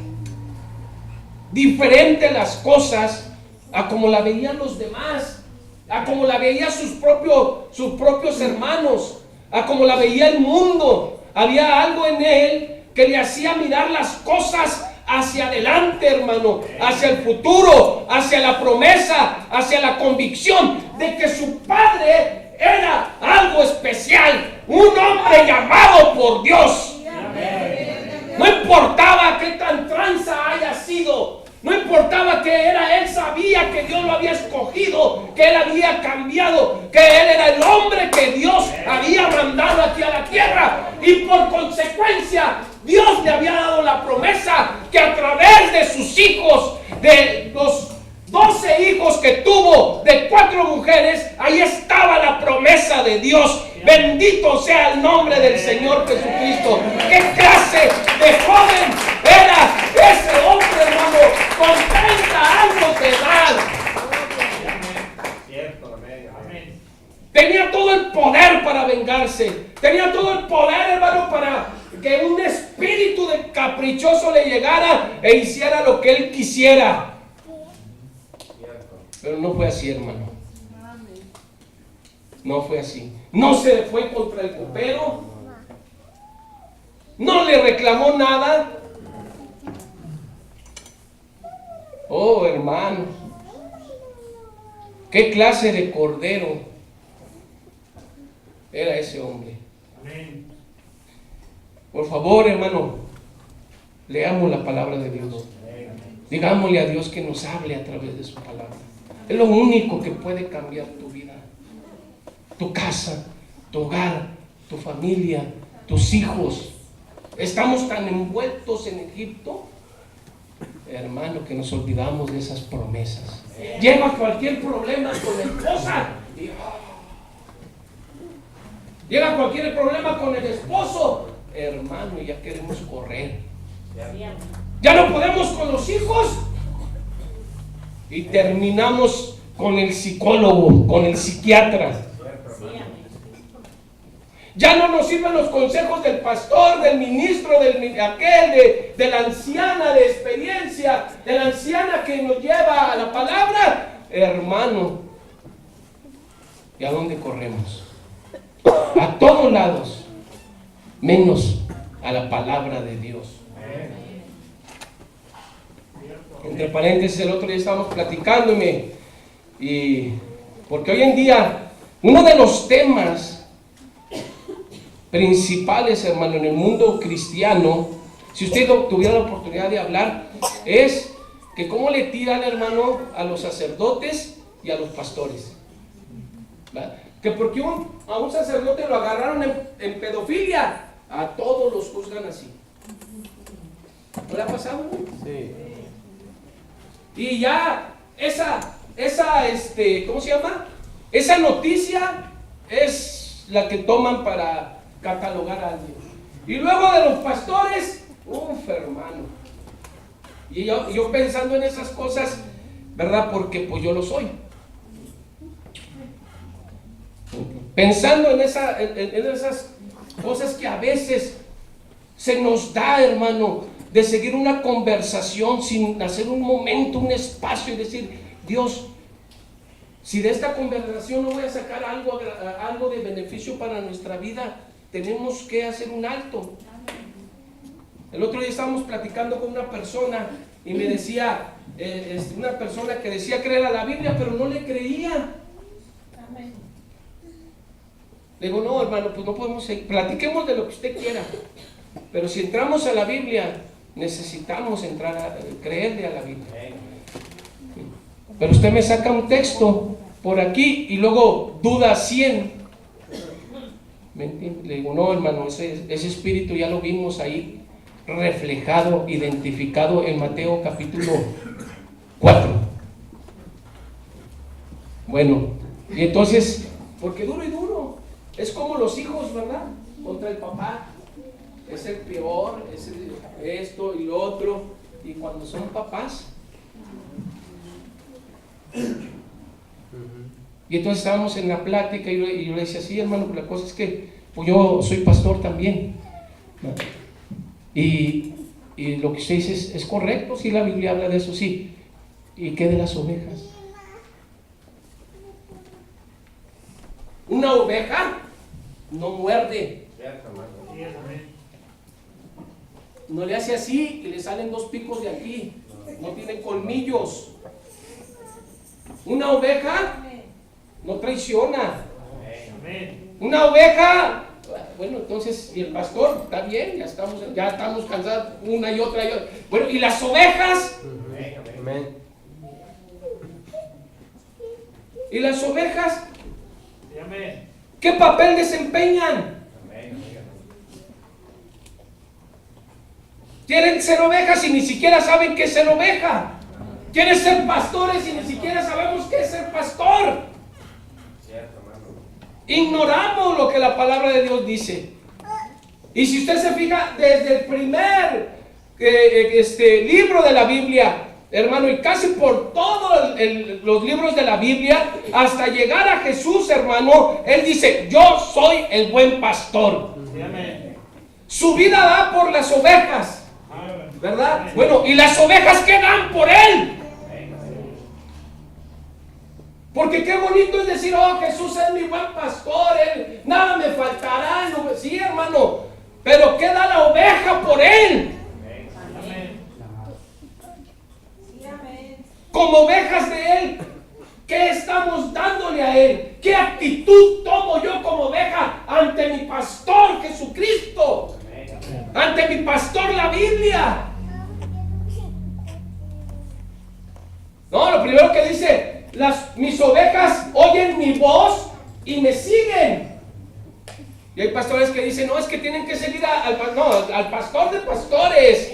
diferente las cosas a como la veían los demás, a como la veían sus propios hermanos, a como la veía el mundo. Había algo en él que le hacía mirar las cosas hacia adelante, hermano, hacia el futuro, hacia la promesa, hacia la convicción de que su padre era algo especial, un hombre llamado por Dios. No importaba qué tan tranza haya sido, no importaba que era, él sabía que Dios lo había escogido, que él había cambiado, que él era el hombre que Dios había mandado aquí a la tierra, y por consecuencia Dios le había dado la promesa que a través de sus hijos, de los 12 hijos que tuvo de 4 mujeres, ahí estaba la promesa de Dios. Bendito sea el nombre del Señor Jesucristo. ¿Qué clase de joven era ese hombre, hermano? Con 30 años de edad. Tenía todo el poder para vengarse. Tenía todo el poder, hermano, para que un espíritu de caprichoso le llegara e hiciera lo que él quisiera. Pero no fue así, hermano. No fue así. No se fue contra el copero. No le reclamó nada. Oh, hermano, qué clase de cordero era ese hombre. Amén. Por favor, hermano, leamos la palabra de Dios. Digámosle a Dios que nos hable a través de su palabra. Es lo único que puede cambiar tu vida, tu casa, tu hogar, tu familia, tus hijos. Estamos tan envueltos en Egipto, hermano, que nos olvidamos de esas promesas. Llega cualquier problema con la esposa y llega cualquier problema con el esposo, hermano, y ya queremos correr. Ya no podemos con los hijos y terminamos con el psicólogo, con el psiquiatra. Ya no nos sirven los consejos del pastor, del ministro, de la anciana de experiencia, de la anciana que nos lleva a la palabra. Hermano, ¿y a dónde corremos? A todos lados, menos a la palabra de Dios. Entre paréntesis, el otro día estábamos platicando porque hoy en día uno de los temas principales, hermano, en el mundo cristiano, si usted tuviera la oportunidad de hablar, es que cómo le tiran, hermano, a los sacerdotes y a los pastores. ¿Verdad? Que porque a un sacerdote lo agarraron en pedofilia, a todos los juzgan así. ¿No le ha pasado? Sí. Y ya ¿cómo se llama? Esa noticia es la que toman para catalogar a alguien. Y luego de los pastores, hermano. Y yo pensando en esas cosas, ¿verdad? Porque pues yo lo soy. Pensando en esas cosas que a veces se nos da, hermano, de seguir una conversación sin hacer un momento, un espacio y decir, Dios, si de esta conversación no voy a sacar algo de beneficio para nuestra vida, tenemos que hacer un alto. El otro día estábamos platicando con una persona y me decía, una persona que decía creer a la Biblia, pero no le creía. Le digo, no, hermano, pues no podemos seguir. Platiquemos de lo que usted quiera, pero si entramos a la Biblia, necesitamos entrar a creerle a la Biblia. Pero usted me saca un texto por aquí y luego duda 100. ¿Me entiende? Le digo, no, hermano, ese espíritu ya lo vimos ahí reflejado, identificado en Mateo capítulo 4. Bueno, y entonces, porque duro y duro, es como los hijos, ¿verdad? Contra el papá. Es el peor, es esto y lo otro. Y cuando son papás. Y entonces estábamos en la plática y yo le decía, sí, hermano, pues la cosa es que pues yo soy pastor también. Y Y lo que usted dice es correcto, sí, la Biblia habla de eso, sí. ¿Y qué de las ovejas? Una oveja no muerde, Sí, es amén. no le hace así y le salen dos picos de aquí, no tiene colmillos. Una oveja no traiciona. Amén. Una oveja, bueno, entonces, y el pastor, está bien, ya estamos cansados una y otra y otra. Bueno, ¿y las ovejas? Amén. ¿Y las ovejas Sí, amén. qué papel desempeñan? Quieren ser ovejas y ni siquiera saben qué es ser oveja. Quieren ser pastores y ni siquiera sabemos qué es ser pastor. Ignoramos lo que la palabra de Dios dice. Y si usted se fija, desde el primer libro de la Biblia, hermano, y casi por todos los libros de la Biblia, hasta llegar a Jesús, hermano, Él dice, yo soy el buen pastor. Sí, amén. Su vida da por las ovejas, Amén. ¿verdad? Bueno, ¿y las ovejas qué dan por Él? Porque qué bonito es decir, oh, Jesús es mi buen pastor, Él, nada me faltará. Sí, hermano, pero ¿qué da la oveja por Él? Amén. Como ovejas de Él, ¿qué estamos dándole a Él? ¿Qué actitud tomo yo como oveja ante mi pastor Jesucristo? Ante mi pastor la Biblia. No, lo primero que dice, mis ovejas oyen mi voz y me siguen. Y hay pastores que dicen, no, es que tienen que seguir al pastor de pastores.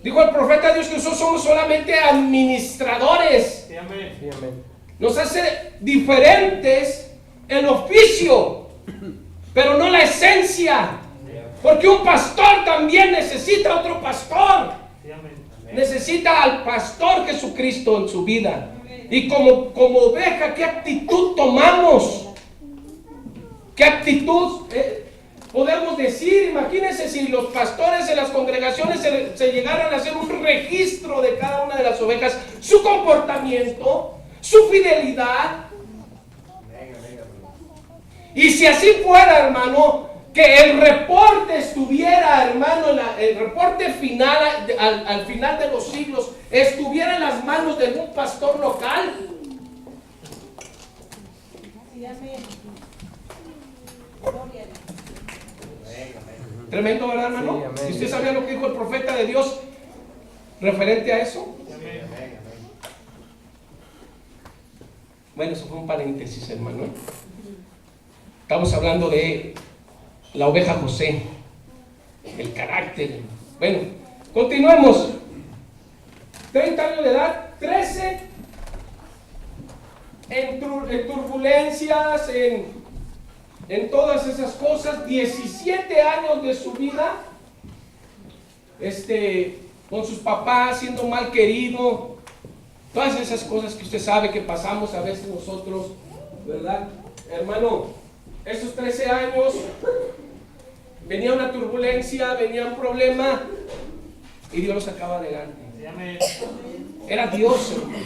Dijo el profeta Dios que nosotros somos solamente administradores. Sí, amén. Sí, amén. Nos hace diferentes el oficio, pero no la esencia. Porque un pastor también necesita otro pastor. Sí, amén. Necesita al pastor Jesucristo en su vida. Y como oveja, ¿qué actitud tomamos? ¿Qué actitud podemos decir? Imagínense si los pastores de las congregaciones se llegaran a hacer un registro de cada una de las ovejas, su comportamiento, su fidelidad. Y si así fuera, hermano, que el reporte estuviera, hermano, el reporte final, al final de los siglos, estuviera en las manos de un pastor local. Tremendo, ¿verdad, hermano? Sí, amén. ¿Y usted sabía lo que dijo el profeta de Dios referente a eso? Bueno, eso fue un paréntesis, hermano. Estamos hablando de la oveja José, el carácter. Bueno, continuemos. 30 años de edad, 13 en turbulencias, en todas esas cosas, 17 años de su vida, con sus papás, siendo mal querido, todas esas cosas que usted sabe que pasamos a veces nosotros, ¿verdad? Hermano, esos 13 años, venía una turbulencia, venía un problema, y Dios lo sacaba adelante. Sí, amén. Era Dios, hermano,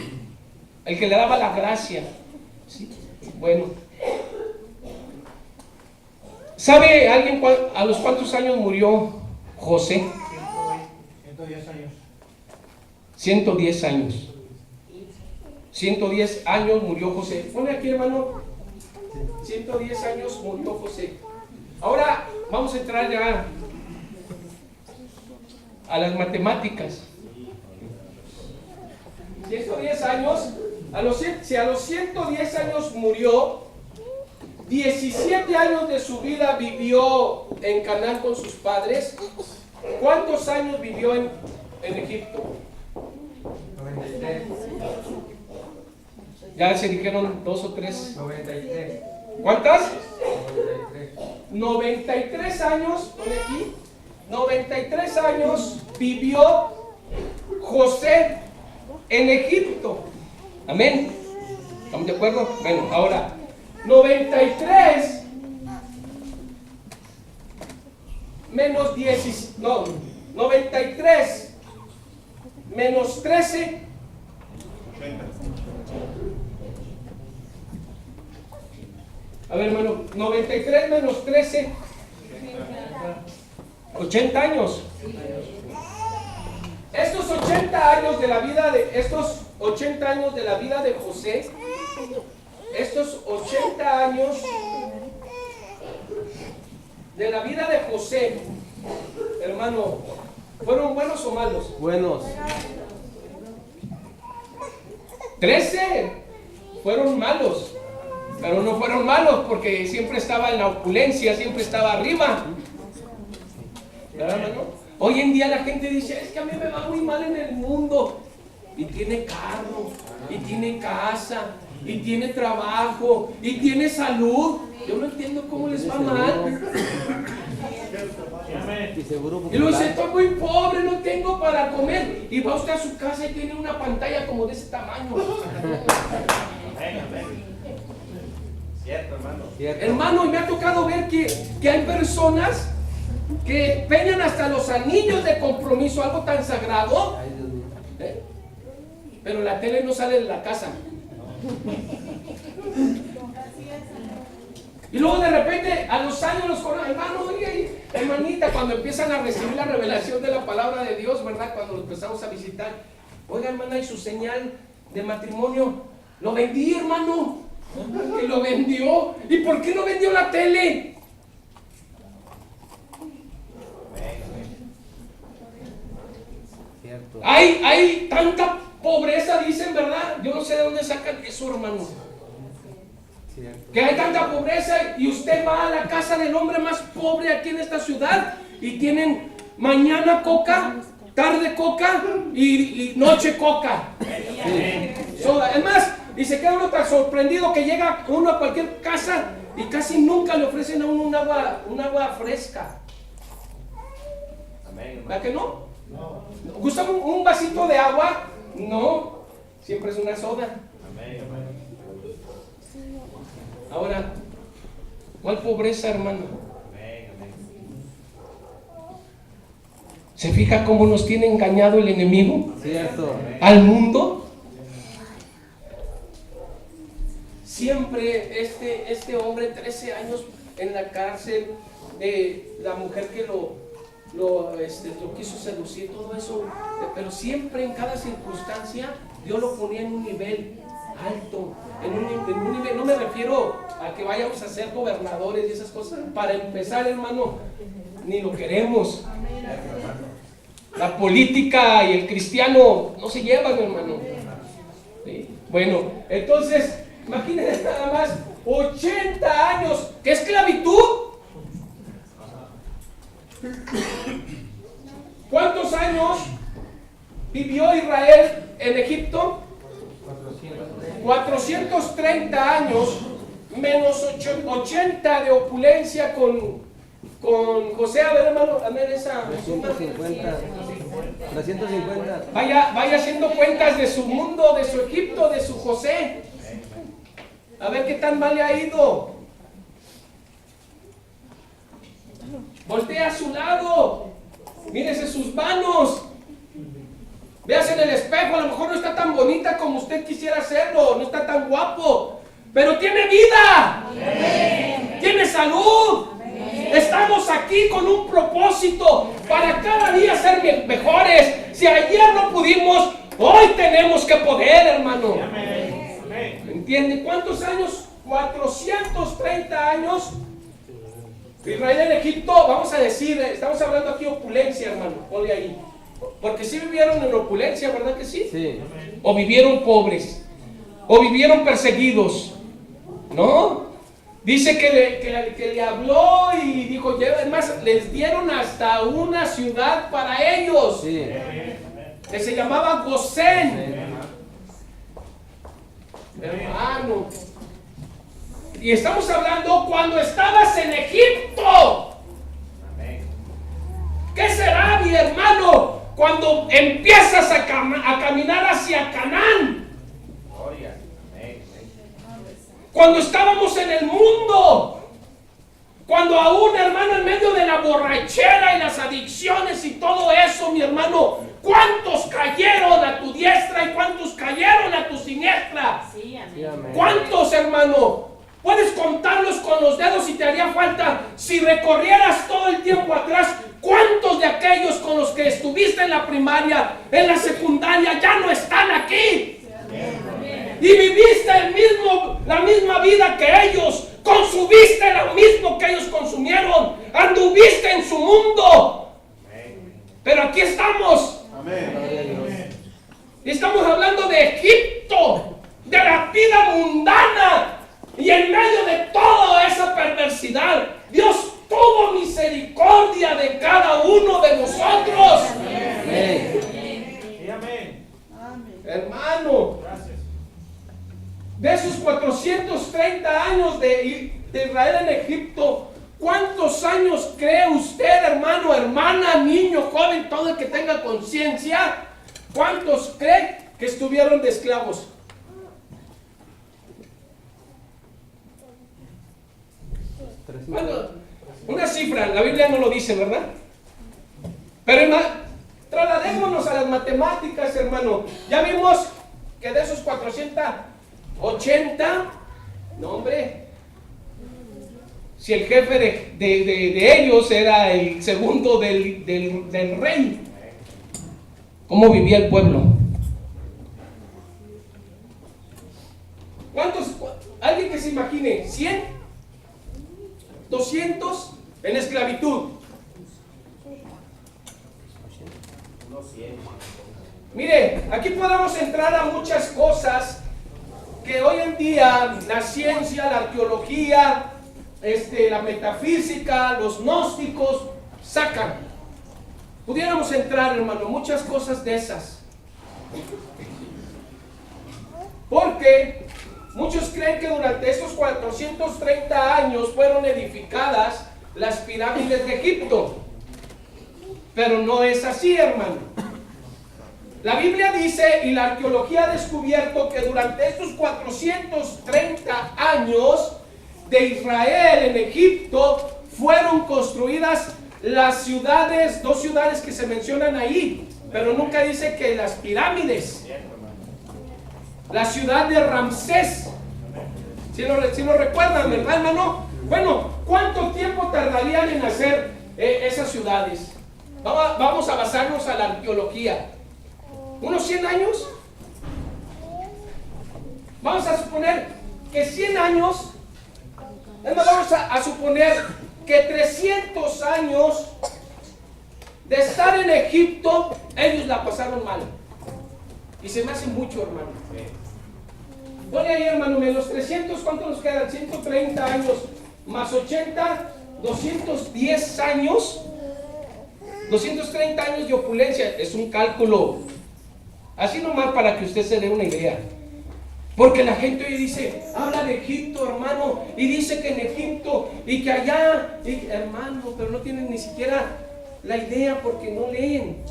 el que le daba la gracia. ¿Sí? Bueno, ¿sabe alguien a los cuántos años murió José? 110 años. 110 años. 110 años murió José. Pone aquí, hermano. 110 años murió José. Ahora vamos a entrar ya a las matemáticas. 110 años, si a los 110 años murió, 17 años de su vida vivió en Canaán con sus padres. ¿Cuántos años vivió en Egipto? 93. Ya se dijeron 2 o 3. 93. ¿Cuántas? 93. 93 años, pone aquí, 93 años vivió José en Egipto. Amén. ¿Estamos de acuerdo? Bueno, ahora, 93 menos 10, no, 93 menos 13. A ver, hermano, 93 menos 13. 80 años. Estos 80 años de la vida de José, estos 80 años de la vida de José, hermano, ¿fueron buenos o malos? Buenos. 13 fueron malos, pero no fueron malos porque siempre estaba en la opulencia, siempre estaba arriba. ¿Verdad, hermano? Hoy en día la gente dice, es que a mí me va muy mal en el mundo. Y tiene carro, y tiene casa, y tiene trabajo, y tiene salud. Yo no entiendo cómo les va mal. Amén. Y seguro Y luego dice, popular. estoy muy pobre, no tengo para comer. Y va usted a su casa y tiene una pantalla como de ese tamaño. Amén. Amén. Cierto, hermano. Cierto. Hermano, y me ha tocado ver que hay personas que peñan hasta los anillos de compromiso, algo tan sagrado, Ay, Dios mío. ¿eh? Pero la tele no sale de la casa. Y luego de repente, a los años los conocen, hermano, oye, hermanita, cuando empiezan a recibir la revelación de la palabra de Dios, ¿verdad? Cuando los empezamos a visitar, oiga, hermana, y su señal de matrimonio, lo vendí, hermano, que lo vendió. ¿Y por qué no vendió la tele? Cierto. Hay tanta pobreza, dicen, ¿verdad? Yo no sé de dónde sacan eso, hermano. Cierto. Que hay tanta pobreza y usted va a la casa del hombre más pobre aquí en esta ciudad y tienen mañana coca, tarde coca y noche coca. Soda. Es más, y se queda uno tan sorprendido que llega uno a cualquier casa y casi nunca le ofrecen a uno un agua fresca. ¿Verdad que no? ¿Gusta un vasito de agua? No, siempre es una soda. Ahora, ¿cuál pobreza, hermano? ¿Se fija cómo nos tiene engañado el enemigo Cierto. al mundo? Siempre este hombre, 13 años en la cárcel, la mujer que lo quiso seducir, todo eso, pero siempre en cada circunstancia Dios lo ponía en un nivel alto, en un nivel, no me refiero a que vayamos a ser gobernadores y esas cosas. Para empezar, hermano, ni lo queremos. La política y el cristiano no se llevan, hermano. ¿Sí? Bueno, entonces, imagínense nada más, 80 años, ¿qué esclavitud? ¿Cuántos años vivió Israel en Egipto? 430 años menos 80 de opulencia con José. A ver, hermano, a ver esa suma. 350. Vaya haciendo cuentas de su mundo, de su Egipto, de su José. A ver qué tan mal le ha ido. Voltea a su lado. Mírese sus manos. Véase en el espejo. A lo mejor no está tan bonita como usted quisiera hacerlo. No está tan guapo. Pero tiene vida. Amén. Tiene salud. Amén. Estamos aquí con un propósito para cada día ser mejores. Si ayer no pudimos, hoy tenemos que poder, hermano. Amén. ¿Entiende? ¿Cuántos años? 430 años. Israel en Egipto, vamos a decir, estamos hablando aquí de opulencia, hermano, ponle ahí. Porque sí vivieron en opulencia, ¿verdad que sí? Sí. O vivieron pobres, o vivieron perseguidos, ¿no? Dice que le habló y dijo, además les dieron hasta una ciudad para ellos, Sí. que se llamaba Gosén. Hermano. Y estamos hablando cuando estabas en Egipto. ¿Qué será, mi hermano, cuando empiezas a caminar hacia Canaán? Cuando estábamos en el mundo, Cuando aún, hermano, en medio de la borrachera y las adicciones y todo eso, mi hermano, ¿cuántos cayeron a tu diestra y cuántos cayeron a tu siniestra? Sí, Sí, amén. ¿Cuántos, hermano? Puedes contarlos con los dedos si te haría falta. Si recorrieras todo el tiempo atrás, ¿cuántos de aquellos con los que estuviste en la primaria, en la secundaria, ya no están aquí? Y viviste la misma vida que ellos, consumiste lo mismo que ellos consumieron, anduviste en su mundo. Pero aquí estamos. Y estamos hablando de Egipto, de la vida mundana. Y en medio de toda esa perversidad, Dios tuvo misericordia de cada uno de nosotros. Sí, amén. Hermano, Gracias. de esos 430 años de Israel en Egipto, ¿cuántos años cree usted, hermano, hermana, niño, joven, todo el que tenga conciencia? ¿Cuántos cree que estuvieron de esclavos? Bueno, una cifra, la Biblia no lo dice, ¿verdad? Pero trasladémonos a las matemáticas, hermano. Ya vimos que de esos 480, no hombre, si el jefe de ellos era el segundo del rey, ¿cómo vivía el pueblo? ¿Cuántos? Alguien que se imagine, 100, 200 en esclavitud. Mire, aquí podemos entrar a muchas cosas que hoy en día la ciencia, la arqueología, la metafísica, los gnósticos sacan. Pudiéramos entrar, hermano, muchas cosas de esas. Porque muchos creen que durante estos 430 años fueron edificadas las pirámides de Egipto. Pero no es así, hermano. La Biblia dice y la arqueología ha descubierto que durante estos 430 años de Israel en Egipto fueron construidas las ciudades, 2 ciudades que se mencionan ahí, pero nunca dice que las pirámides. La ciudad de Ramsés, si lo recuerdan, ¿verdad, hermano? Bueno, ¿cuánto tiempo tardarían en hacer esas ciudades? Vamos a basarnos a la arqueología. ¿Unos 100 años? Vamos a suponer que 100 años. Es más, vamos a suponer que 300 años de estar en Egipto, ellos la pasaron mal. Y se me hace mucho, hermano. Pone ahí, hermano, en los 300, ¿cuánto nos quedan? 130 años más 80, 210 años. 230 años de opulencia. Es un cálculo así nomás para que usted se dé una idea. Porque la gente hoy dice, habla de Egipto, hermano, y dice que en Egipto y que allá, hermano, pero no tienen ni siquiera la idea porque no leen.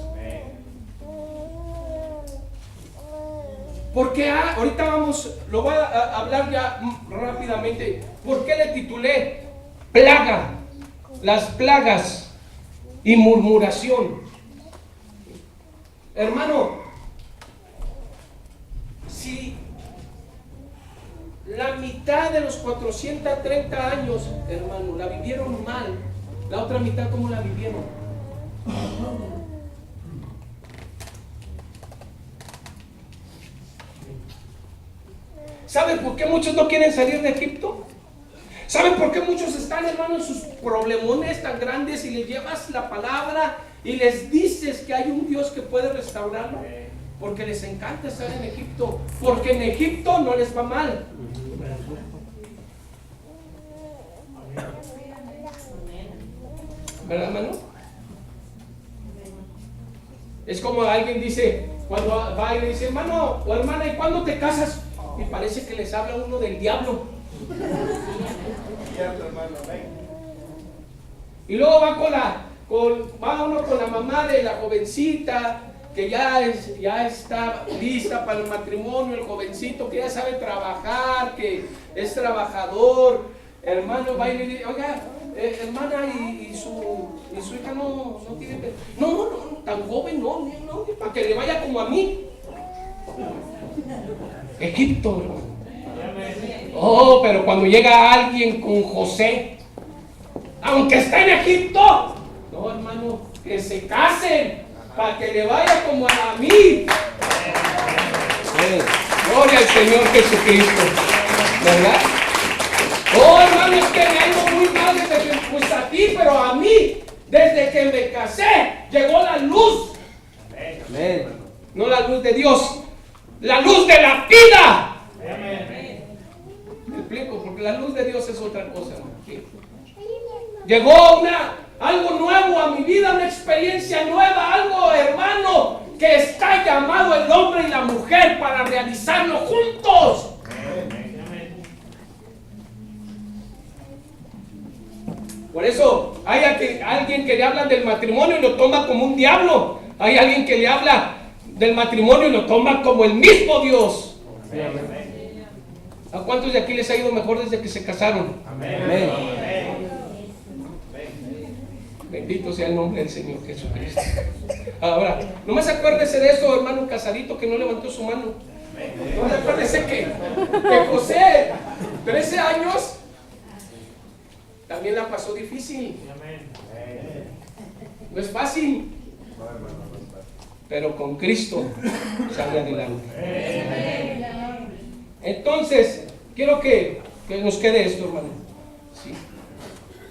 Porque ahorita lo voy a hablar ya rápidamente. ¿Por qué le titulé plaga? Las plagas y murmuración. Hermano, si la mitad de los 430 años, hermano, la vivieron mal, la otra mitad, ¿cómo la vivieron? ¿Saben por qué muchos no quieren salir de Egipto? ¿Saben por qué muchos están, hermano, en sus problemones tan grandes y les llevas la palabra y les dices que hay un Dios que puede restaurarlo? Porque les encanta estar en Egipto, porque en Egipto no les va mal. ¿Verdad, hermano? Es como alguien dice, cuando va y le dice, hermano o hermana, ¿y cuándo te casas? Y parece que les habla uno del diablo. Cierto, hermano. Y luego va uno con la mamá de la jovencita que ya está lista para el matrimonio, el jovencito que ya sabe trabajar, que es trabajador. Hermano, va y le dice, oiga, hermana, y su hija no tiene... No, tan joven no, para que le vaya como a mí. Egipto, hermano. Oh, pero cuando llega alguien con José, aunque está en Egipto, no, hermano, que se casen para que le vaya como a mí. Gloria al Señor Jesucristo, ¿verdad? Oh, hermano, es que me ha ido muy mal desde que, pues a ti, pero a mí, desde que me casé, llegó la luz. Amén. No la luz de Dios, la luz de la vida. Me explico, porque la luz de Dios es otra cosa, ¿no? Sí. Llegó algo nuevo a mi vida, una experiencia nueva, algo, hermano, que está llamado el hombre y la mujer para realizarlo juntos. Por eso hay alguien que le habla del matrimonio y lo toma como un diablo. Hay alguien que le habla del matrimonio y lo toma como el mismo Dios. ¿A cuántos de aquí les ha ido mejor desde que se casaron? Amén. Bendito sea el nombre del Señor Jesucristo. Ahora, nomás acuérdese de eso, hermano casadito que no levantó su mano. Nomás acuérdese que José, 13 años, también la pasó difícil. No es fácil, pero con Cristo sale adelante. Entonces, quiero que nos quede esto, hermano. Sí.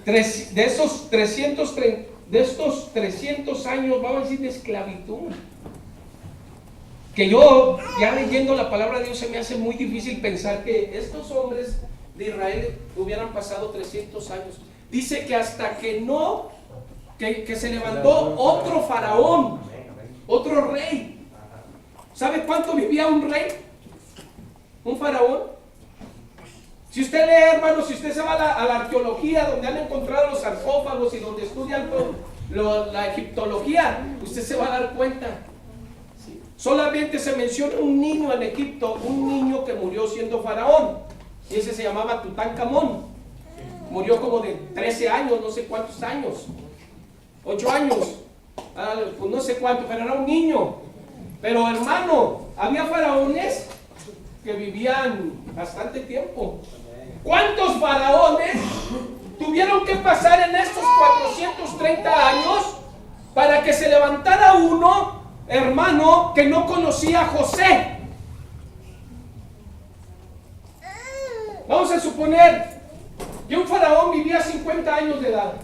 De estos 300 años, vamos a decir, de esclavitud, que yo, ya leyendo la palabra de Dios, se me hace muy difícil pensar que estos hombres de Israel hubieran pasado 300 años. Dice que hasta que se levantó otro faraón, otro rey. ¿Sabe cuánto vivía un rey? Un faraón. Si usted lee, hermano, si usted se va a la arqueología, donde han encontrado los sarcófagos y donde estudian la egiptología, usted se va a dar cuenta. ¿Sí? Solamente se menciona un niño en Egipto, un niño que murió siendo faraón, y ese se llamaba Tutankamón. Murió como de 13 años, no sé cuántos años, 8 años, pues no sé cuánto, pero era un niño. Pero, hermano, había faraones que vivían bastante tiempo. ¿Cuántos faraones tuvieron que pasar en estos 430 años para que se levantara uno, hermano, que no conocía a José? Vamos a suponer que un faraón vivía 50 años de edad.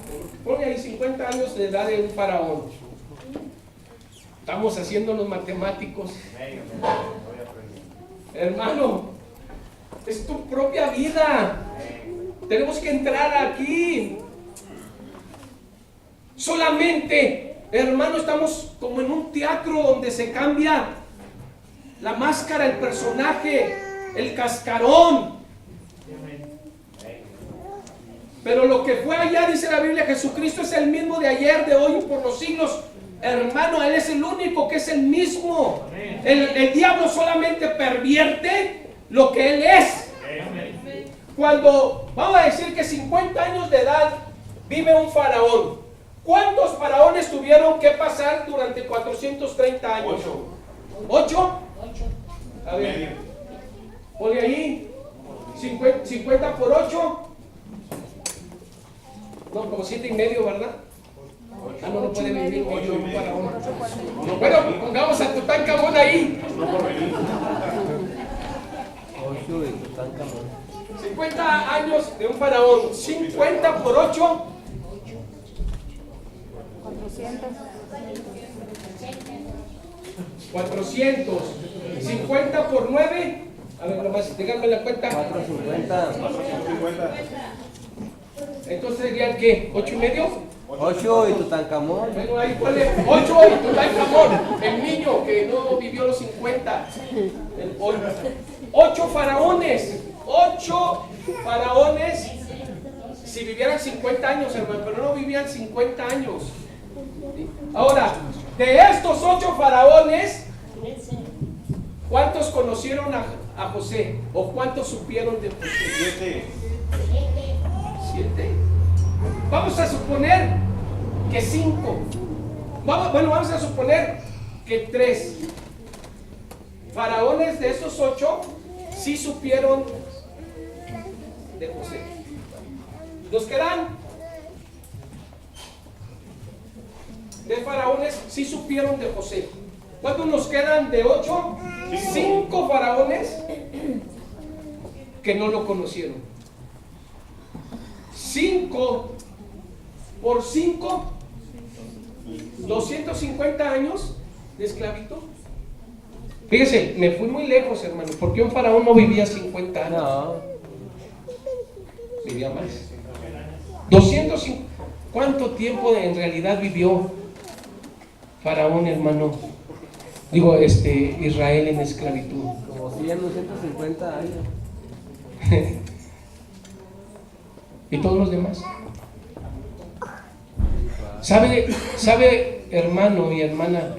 Pone ahí 50 años de edad de un faraón. Estamos haciendo los matemáticos. Hermano, es tu propia vida. Tenemos que entrar aquí. Solamente, hermano, estamos como en un teatro donde se cambia la máscara, el personaje, el cascarón. Pero lo que fue allá, dice la Biblia, Jesucristo es el mismo de ayer, de hoy y por los siglos. Hermano, Él es el único que es el mismo. El diablo solamente pervierte lo que Él es. Cuando vamos a decir que 50 años de edad vive un faraón, ¿cuántos faraones tuvieron que pasar durante 430 años? 8. A ver, ponle ahí 50 por 8. No, como 7,5, ¿verdad? No puede vivir 8 un faraón. Bueno, pongamos a Tutankamón ahí. 50 años de un faraón. 50 por 8. 400. 50 por 9. A ver, nomás, díganme la cuenta. 450. Entonces serían ¿qué? ¿8,5? 8 y Tutankamón. Bueno, ahí ponle 8 y Tutankamón, el niño que no vivió los 50. 8 faraones. 8 faraones. Si vivieran 50 años, hermano, pero no vivían 50 años. Ahora, de estos 8 faraones, ¿cuántos conocieron a José? ¿O cuántos supieron de José? 7. 7. Vamos a suponer que 5. Vamos a suponer que 3 faraones de esos 8 sí supieron de José. Nos quedan de faraones sí supieron de José. ¿Cuántos nos quedan de 8? 5 faraones que no lo conocieron. 5 por 5, 250 años de esclavitud. Fíjese, me fui muy lejos, hermano, porque un faraón no vivía 50 años. No. Vivía más. 250. ¿Cuánto tiempo en realidad vivió faraón, hermano? Digo, Israel en esclavitud. Como 100, 250 años. ¿Y todos los demás? ¿Sabe, hermano y hermana,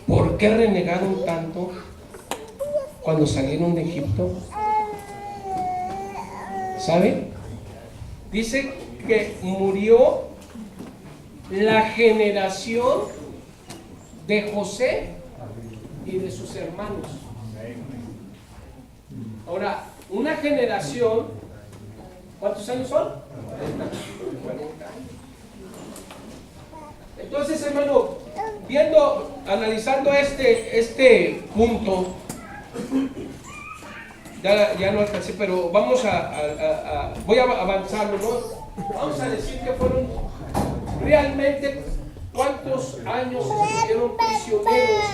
por qué renegaron tanto cuando salieron de Egipto? ¿Sabe? Dice que murió la generación de José y de sus hermanos. Ahora, una generación, ¿cuántos años son? 40 años. Entonces, hermano, analizando este punto, ya no alcancé, pero vamos voy a avanzarlo, ¿no? Vamos a decir que fueron realmente cuántos años estuvieron prisioneros,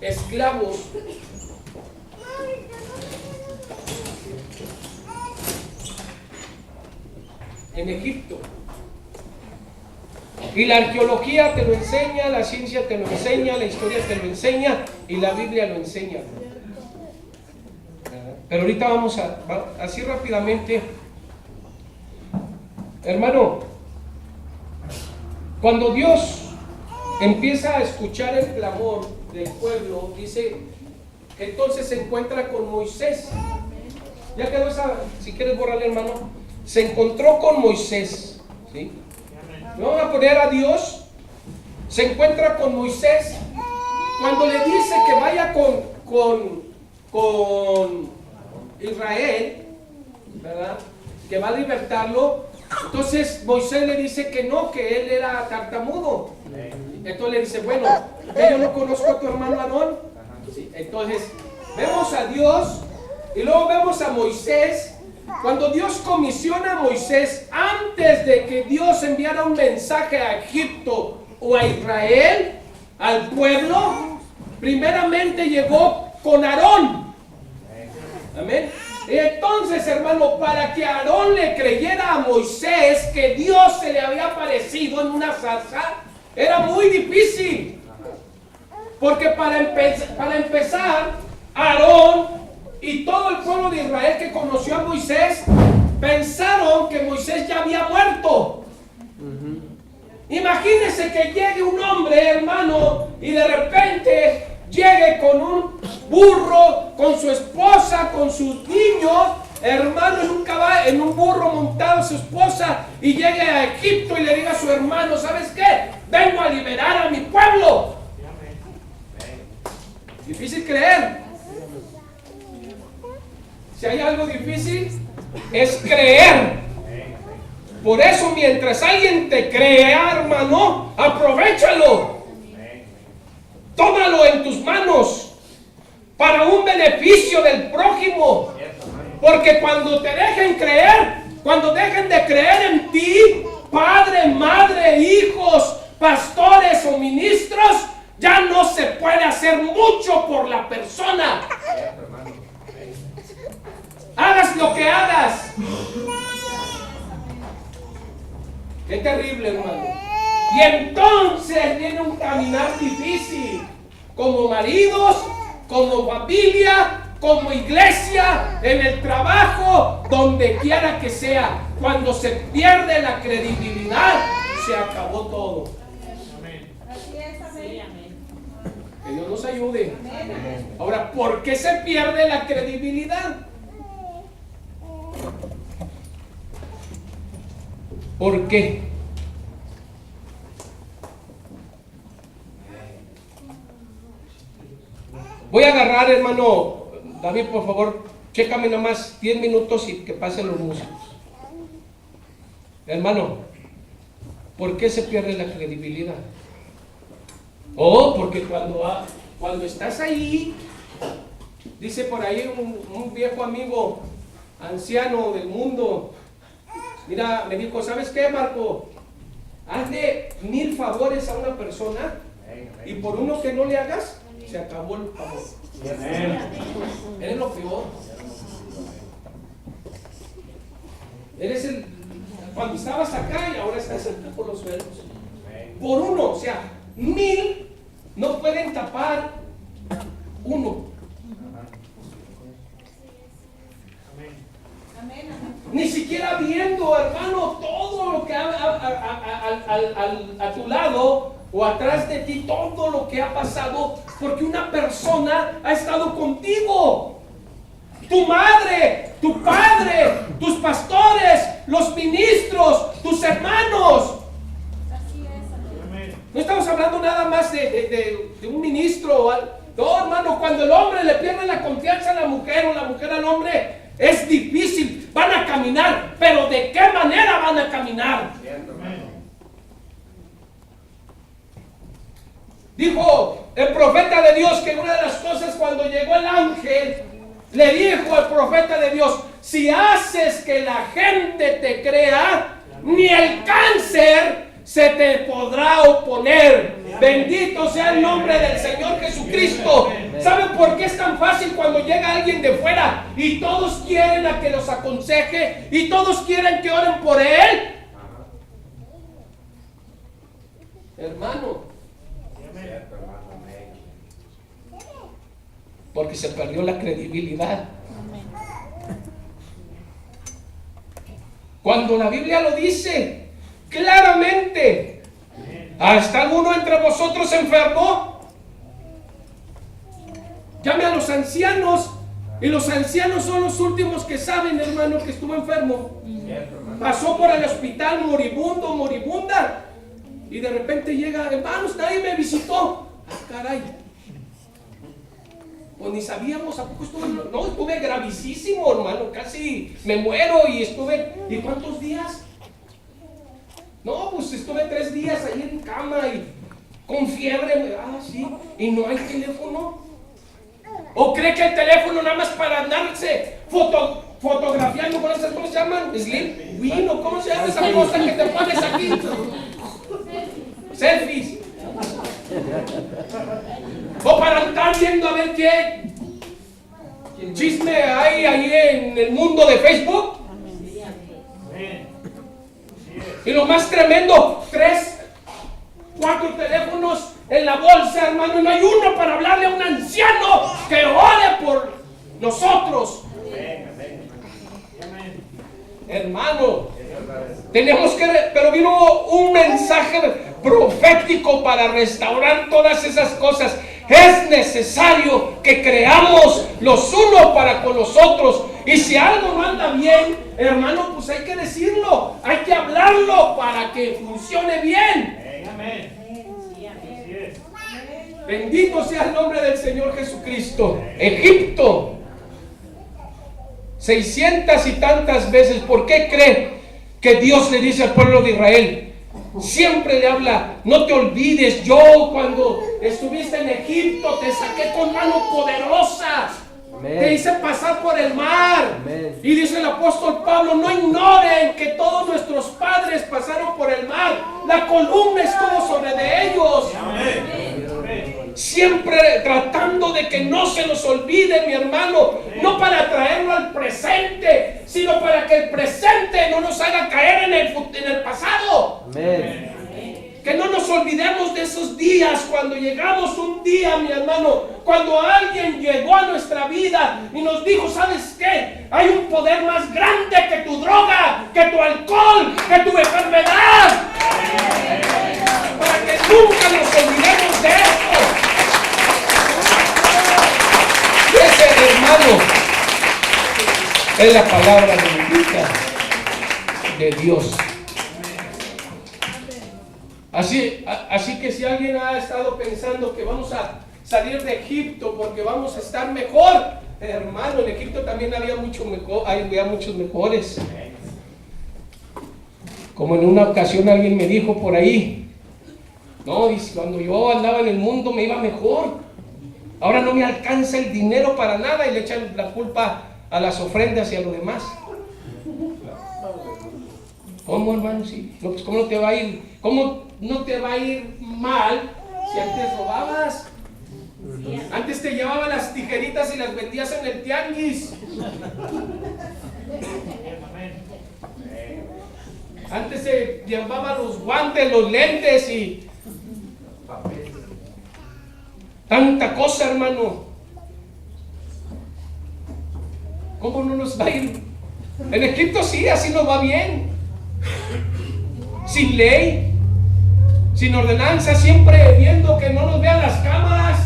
esclavos. En Egipto. Y la arqueología te lo enseña, la ciencia te lo enseña, la historia te lo enseña y la Biblia lo enseña. Pero ahorita vamos así rápidamente. Hermano, cuando Dios empieza a escuchar el clamor del pueblo, dice, entonces se encuentra con Moisés. Ya quedó esa, si quieres borrarle, hermano. Se encontró con Moisés, ¿sí? Vamos a poner a Dios. Se encuentra con Moisés. Cuando le dice que vaya con Israel, ¿verdad? Que va a libertarlo. Entonces Moisés le dice que no, que él era tartamudo. Entonces le dice, bueno, yo no conozco a tu hermano Aarón. ¿Sí? Entonces vemos a Dios y luego vemos a Moisés. Cuando Dios comisiona a Moisés, antes de que Dios enviara un mensaje a Egipto o a Israel, al pueblo, primeramente llegó con Aarón. Amén. Y entonces, hermano, para que Aarón le creyera a Moisés que Dios se le había aparecido en una zarza, era muy difícil. Porque para empezar, Aarón y todo el pueblo de Israel que conoció a Moisés pensaron que Moisés ya había muerto. Imagínense que llegue un hombre, hermano, y de repente llegue con un burro, con su esposa, con sus niños, hermano, en un caballo, en un burro montado su esposa, y llegue a Egipto y le diga a su hermano, ¿sabes qué? Vengo a liberar a mi pueblo. Difícil creer. Si hay algo difícil, es creer. Por eso, mientras alguien te crea, hermano, aprovéchalo. Tómalo en tus manos para un beneficio del prójimo. Porque cuando te dejen creer, cuando dejen de creer en ti, padre, madre, hijos, pastores o ministros, ya no se puede hacer mucho por la persona. Hagas lo que hagas. Qué terrible, hermano. Y entonces viene un caminar difícil. Como maridos, como familia, como iglesia, en el trabajo, donde quiera que sea. Cuando se pierde la credibilidad, se acabó todo. Que Dios nos ayude. Ahora, ¿por qué se pierde la credibilidad? ¿Por qué? Voy a agarrar, hermano David, por favor, chécame nada más 10 minutos y que pasen los músicos. Hermano, ¿por qué se pierde la credibilidad? Oh, porque cuando estás ahí, dice por ahí un viejo amigo, anciano del mundo, mira, me dijo, ¿sabes qué, Marco? Hazle 1000 favores a una persona y por uno que no le hagas, se acabó el favor. Eres lo peor. Cuando estabas acá y ahora estás aquí por los suelos. Por uno, o sea, 1000 no pueden tapar uno. Ni siquiera viendo, hermano, todo lo que a tu lado o atrás de ti, todo lo que ha pasado, porque una persona ha estado contigo. Tu madre, tu padre, tus pastores, los ministros, tus hermanos. No estamos hablando nada más de un ministro. No, hermano, cuando el hombre le pierde la confianza a la mujer o la mujer al hombre, es difícil. Van a caminar, pero ¿de qué manera van a caminar? Dijo el profeta de Dios que una de las cosas cuando llegó el ángel, le dijo al profeta de Dios, si haces que la gente te crea, ni el cáncer se te podrá oponer. Bendito sea el nombre del Señor Jesucristo. ¿Saben por qué es tan fácil cuando llega alguien de fuera y todos quieren a que los aconseje y todos quieren que oren por él? Hermano, porque se perdió la credibilidad. Cuando la Biblia lo dice claramente, ¿está alguno entre vosotros enfermo? Llame a los ancianos, y los ancianos son los últimos que saben, hermano, que estuvo enfermo. Pasó por el hospital moribundo, moribunda, y de repente llega, hermanos, nadie me visitó. Ah, caray. Pues ni sabíamos, ¿a poco estuve? No, estuve gravísimo, hermano, casi me muero y estuve, ¿y cuántos días? No, pues estuve 3 días ahí en cama y con fiebre, sí, y no hay teléfono. ¿O cree que el teléfono nada más para andarse fotografiando con esas, ¿cómo se llaman? ¿Slim? ¿Win? ¿Cómo se llama esa cosa que te pones aquí? Selfies. O para estar viendo a ver qué chisme hay ahí en el mundo de Facebook. Y lo más tremendo, 3, 4 teléfonos en la bolsa, hermano, y no hay uno para hablarle a un anciano que ore por nosotros. Hermano, tenemos que, pero vino un mensaje profético para restaurar todas esas cosas. Es necesario que creamos los unos para con los otros. Y si algo no anda bien, hermano, pues hay que decirlo, hay que hablarlo para que funcione bien. Amén. Bendito sea el nombre del Señor Jesucristo. Egipto, 600 y tantas veces. ¿Por qué cree que Dios le dice al pueblo de Israel? Siempre le habla, no te olvides, yo cuando estuviste en Egipto te saqué con mano poderosa. Amén. Te hice pasar por el mar. Amén. Y dice el apóstol Pablo, no ignoren que todos nuestros padres pasaron por el mar. La columna estuvo sobre de ellos. Amén. Siempre tratando de que no se nos olvide, mi hermano, no para traerlo al presente, sino para que el presente no nos haga caer en el pasado. Amén. Que no nos olvidemos de esos días, cuando llegamos un día, mi hermano, cuando alguien llegó a nuestra vida y nos dijo, ¿sabes qué? Hay un poder más grande que tu droga, que tu alcohol, que tu enfermedad. Para que nunca nos olvidemos de esto. Ese, hermano, es la palabra bendita de Dios. Así que si alguien ha estado pensando que vamos a salir de Egipto porque vamos a estar mejor, hermano, en Egipto también había muchos mejores. Como en una ocasión alguien me dijo por ahí, no, dice, cuando yo andaba en el mundo me iba mejor, ahora no me alcanza el dinero para nada, y le echan la culpa a las ofrendas y a lo demás. ¿Cómo, hermano? Sí. No, pues, ¿cómo no te va a ir? ¿Cómo no te va a ir mal si antes robabas? Antes te llevaban las tijeritas y las vendías en el tianguis. Antes se llevaban los guantes, los lentes y tanta cosa, hermano. ¿Cómo no nos va a ir? En Egipto sí, así nos va bien. Sin ley, sin ordenanza, siempre viendo que no nos vean las cámaras.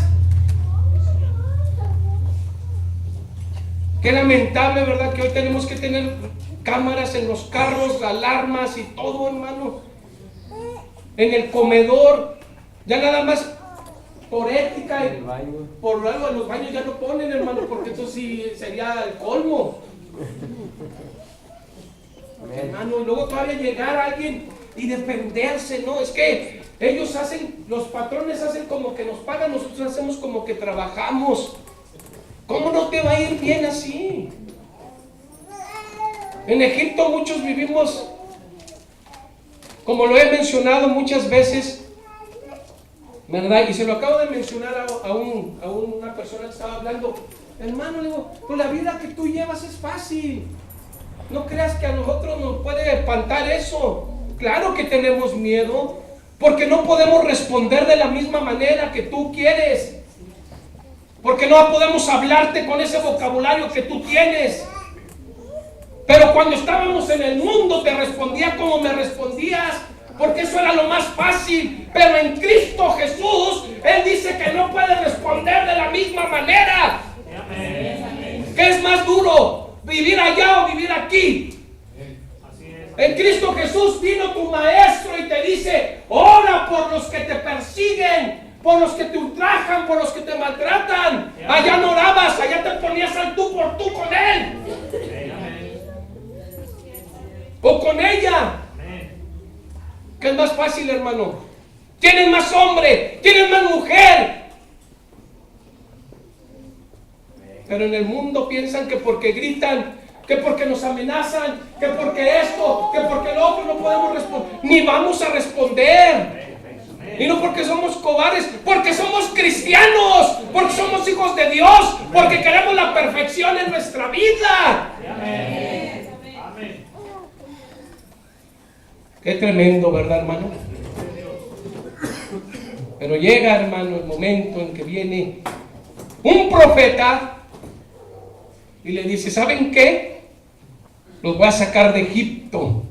Qué lamentable, ¿verdad? Que hoy tenemos que tener cámaras en los carros, alarmas y todo, hermano. En el comedor, ya nada más por ética y por algo en los baños ya no ponen, hermano, porque eso sí sería el colmo. Hermano, y luego todavía llegar a alguien y defenderse, ¿no? Es que ellos hacen, los patrones hacen como que nos pagan, nosotros hacemos como que trabajamos. ¿Cómo no te va a ir bien así? En Egipto muchos vivimos, como lo he mencionado muchas veces, ¿verdad? Y se lo acabo de mencionar a una persona que estaba hablando. Hermano, le digo, pues la vida que tú llevas es fácil. No creas que a nosotros nos puede espantar eso. Claro que tenemos miedo, porque no podemos responder de la misma manera que tú quieres. Porque no podemos hablarte con ese vocabulario que tú tienes. Pero cuando estábamos en el mundo te respondía como me respondías, porque eso era lo más fácil. Pero en Cristo Jesús, Él dice que no puede responder de la misma manera. ¿Qué es más duro? ¿Vivir allá o vivir aquí? En Cristo Jesús vino tu maestro y te dice, ora por los que te persiguen, por los que te ultrajan, por los que te maltratan. Allá no orabas, allá te ponías al tú por tú con él. O con ella. ¿Qué es más fácil, hermano? ¿Quién es más hombre? ¿Quién es más mujer? Pero en el mundo piensan que porque gritan, que porque nos amenazan, que porque esto, que porque lo otro no podemos responder, ni vamos a responder. Y no porque somos cobardes, porque somos cristianos, porque somos hijos de Dios, porque queremos la perfección en nuestra vida. Amén. Amén. Qué tremendo, ¿verdad, hermano? Pero llega, hermano, el momento en que viene un profeta y le dice, ¿saben qué? Los voy a sacar de Egipto.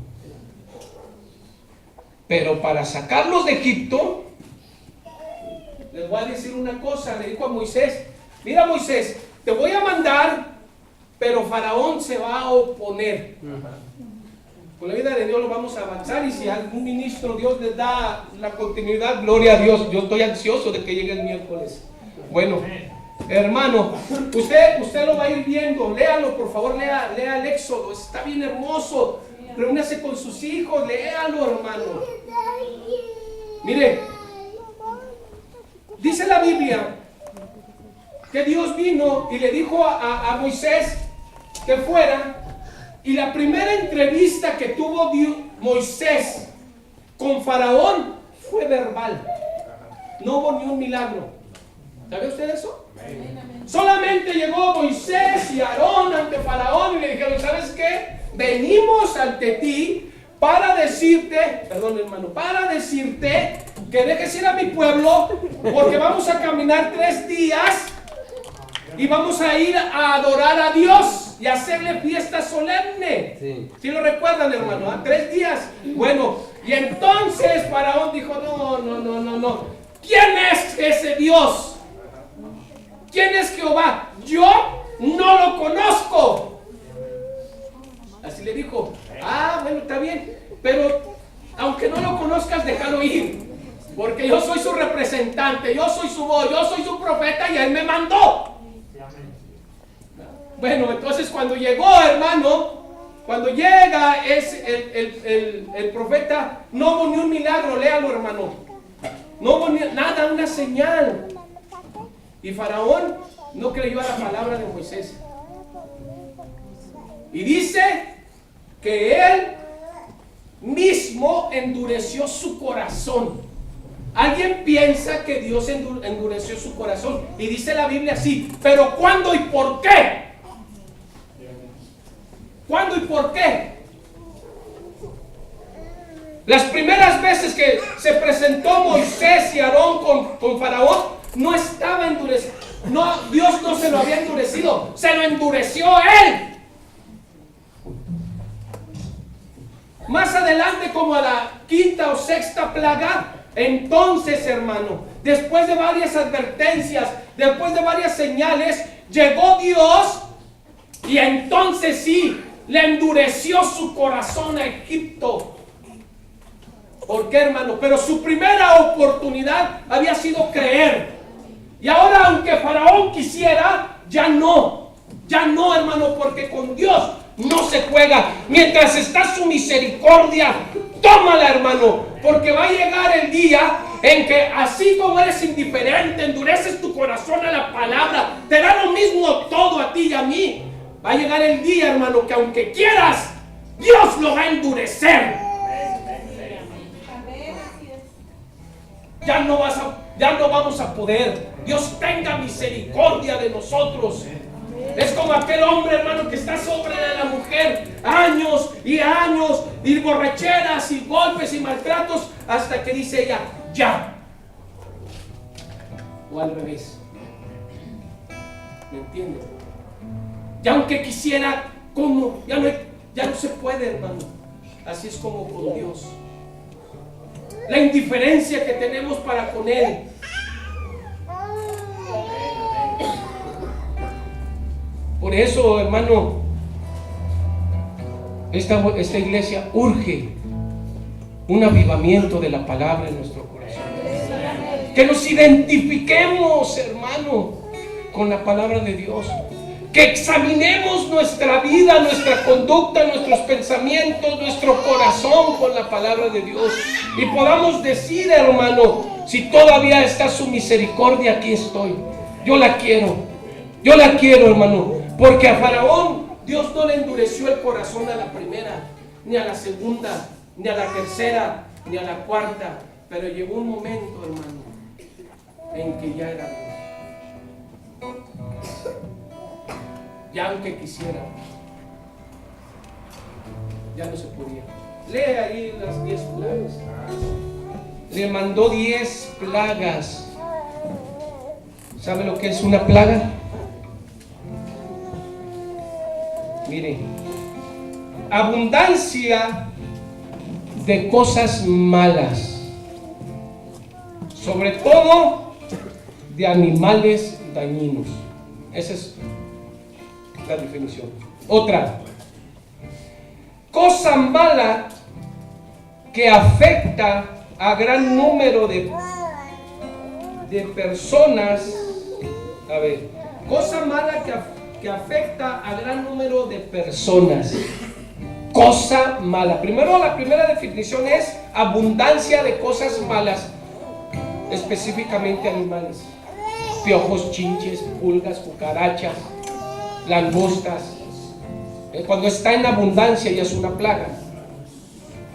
Pero para sacarlos de Egipto, les voy a decir una cosa. Le dijo a Moisés, mira Moisés, te voy a mandar, pero Faraón se va a oponer. Con la vida de Dios lo vamos a avanzar, y si a algún ministro Dios les da la continuidad, gloria a Dios. Yo estoy ansioso de que llegue el miércoles. Bueno, hermano, usted lo va a ir viendo. Léalo, por favor, lea el Éxodo. Está bien hermoso. Reúnase con sus hijos, léalo, hermano. Mire, dice la Biblia que Dios vino y le dijo a Moisés que fuera, y la primera entrevista que tuvo Moisés con Faraón fue verbal. No hubo ni un milagro. ¿Sabe usted eso? Solamente llegó Moisés y Aarón ante Faraón y le dijeron, ¿sabes qué? Venimos ante ti para decirte, perdón hermano, para decirte que dejes ir a mi pueblo, porque vamos a caminar 3 días y vamos a ir a adorar a Dios y hacerle fiesta solemne. ¿Sí lo recuerdan, hermano? 3 días. Bueno, y entonces Faraón dijo, no. ¿Quién es ese Dios? ¿Quién es Jehová? Yo no lo conozco. Así le dijo, bueno, está bien, pero aunque no lo conozcas, déjalo ir. Porque yo soy su representante, yo soy su voz, yo soy su profeta y Él me mandó. Bueno, entonces cuando llegó, hermano, cuando llega el profeta, no hubo ni un milagro, léalo, hermano. No hubo nada, una señal. Y Faraón no creyó a la palabra de Moisés. Y dice que él mismo endureció su corazón. Alguien piensa que Dios endureció su corazón. Y dice la Biblia así, pero ¿cuándo y por qué? ¿Cuándo y por qué? Las primeras veces que se presentó Moisés y Aarón con Faraón, no estaba endurecido. No, Dios no se lo había endurecido, se lo endureció él. Más adelante, como a la quinta o sexta plaga, entonces, hermano, después de varias advertencias, después de varias señales, llegó Dios y entonces sí, le endureció su corazón a Egipto. ¿Por qué, hermano? Pero su primera oportunidad había sido creer. Y ahora, aunque Faraón quisiera, ya no, hermano, porque con Dios no se juega. Mientras está su misericordia, tómala, hermano, porque va a llegar el día en que así como eres indiferente, endureces tu corazón a la palabra, te da lo mismo todo a ti y a mí. Va a llegar el día, hermano, que aunque quieras, Dios lo va a endurecer. Ya no vamos a poder. Dios tenga misericordia de nosotros. Es como aquel hombre, hermano, que está sobre la mujer años y borracheras y golpes y maltratos hasta que dice ella, ya. O al revés. ¿Me entiendes? Ya aunque quisiera, ¿cómo? Ya no se puede, hermano. Así es como con Dios. La indiferencia que tenemos para con Él. Por eso, hermano, esta iglesia urge un avivamiento de la palabra en nuestro corazón. Que nos identifiquemos, hermano, con la palabra de Dios. Que examinemos nuestra vida, nuestra conducta, nuestros pensamientos, nuestro corazón con la palabra de Dios. Y podamos decir, hermano, si todavía está su misericordia, aquí estoy. Yo la quiero, hermano. Porque a Faraón Dios no le endureció el corazón a la primera, ni a la segunda, ni a la tercera, ni a la cuarta. Pero llegó un momento, hermano, en que ya era Dios. Ya aunque quisiera, ya no se podía. Lee ahí las 10 plagas. Le mandó 10 plagas. ¿Sabe lo que es una plaga? Mire, abundancia de cosas malas, sobre todo de animales dañinos. Esa es la definición. Otra, cosa mala que afecta a gran número de personas. A ver, cosa mala que afecta a gran número de personas. Cosa mala. Primero, la primera definición es abundancia de cosas malas, específicamente animales. Piojos, chinches, pulgas, cucarachas, langostas. Cuando está en abundancia ya es una plaga.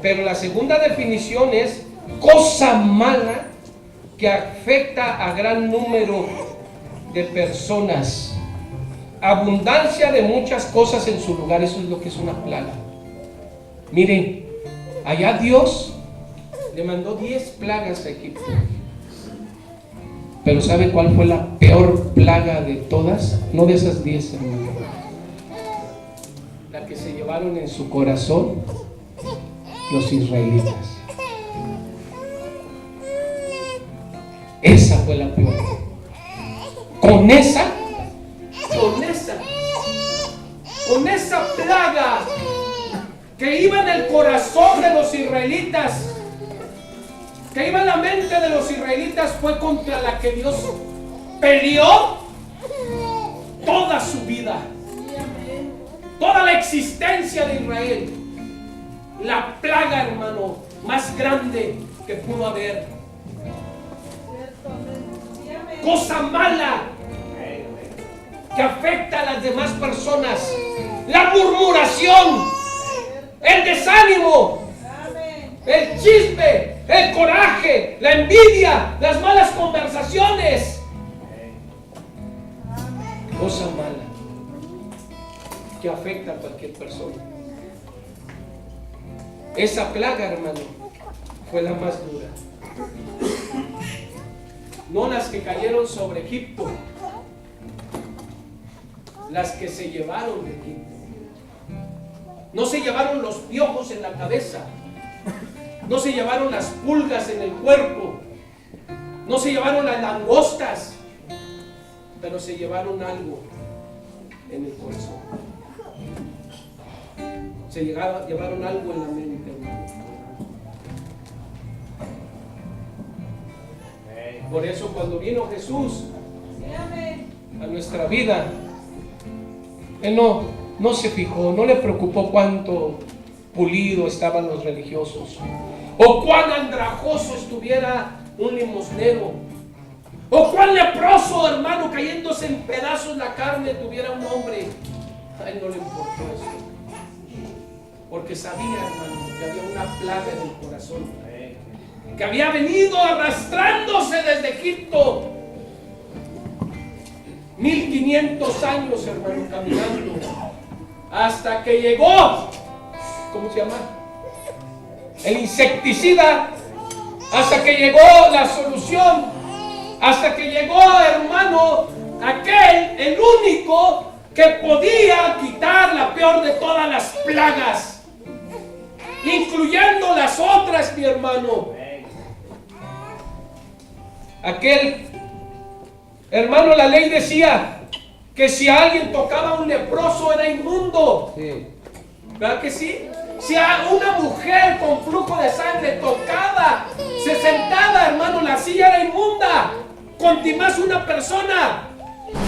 Pero la segunda definición es cosa mala que afecta a gran número de personas. Abundancia de muchas cosas en su lugar, eso es lo que es una plaga. Miren, allá Dios le mandó 10 plagas a Egipto. Pero ¿sabe cuál fue la peor plaga de todas? No de esas 10, hermano. La que se llevaron en su corazón los israelitas. Esa fue la peor. Con esa plaga que iba en el corazón de los israelitas, que iba en la mente de los israelitas fue contra la que Dios peleó toda su vida, toda la existencia de Israel. La plaga, hermano, más grande que pudo haber. Cosa mala que afecta a las demás personas. La murmuración, el desánimo, el chisme, el coraje, la envidia, las malas conversaciones. Cosa mala que afecta a cualquier persona. Esa plaga, hermano, fue la más dura. No las que cayeron sobre Egipto, las que se llevaron de Egipto. No se llevaron los piojos en la cabeza, no se llevaron las pulgas en el cuerpo, no se llevaron las langostas, pero se llevaron algo en el corazón. Se llevaron algo en la mente, hermano. Por eso cuando vino Jesús a nuestra vida, Él no se fijó, no le preocupó cuánto pulido estaban los religiosos, o cuán andrajoso estuviera un limosnero, o cuán leproso, hermano, cayéndose en pedazos la carne tuviera un hombre. A Él no le importó eso, porque sabía, hermano, que había una plaga en el corazón, que había venido arrastrándose desde Egipto 1500 años, hermano, caminando, hasta que llegó, ¿cómo se llama? El insecticida, hasta que llegó la solución, hasta que llegó, hermano, aquel, el único que podía quitar la peor de todas las plagas, incluyendo las otras, mi hermano. Aquel, hermano, la ley decía que si alguien tocaba a un leproso era inmundo. Sí. ¿Verdad que sí? Si a una mujer con flujo de sangre tocaba, se sentaba, hermano, la silla era inmunda. Contimás una persona.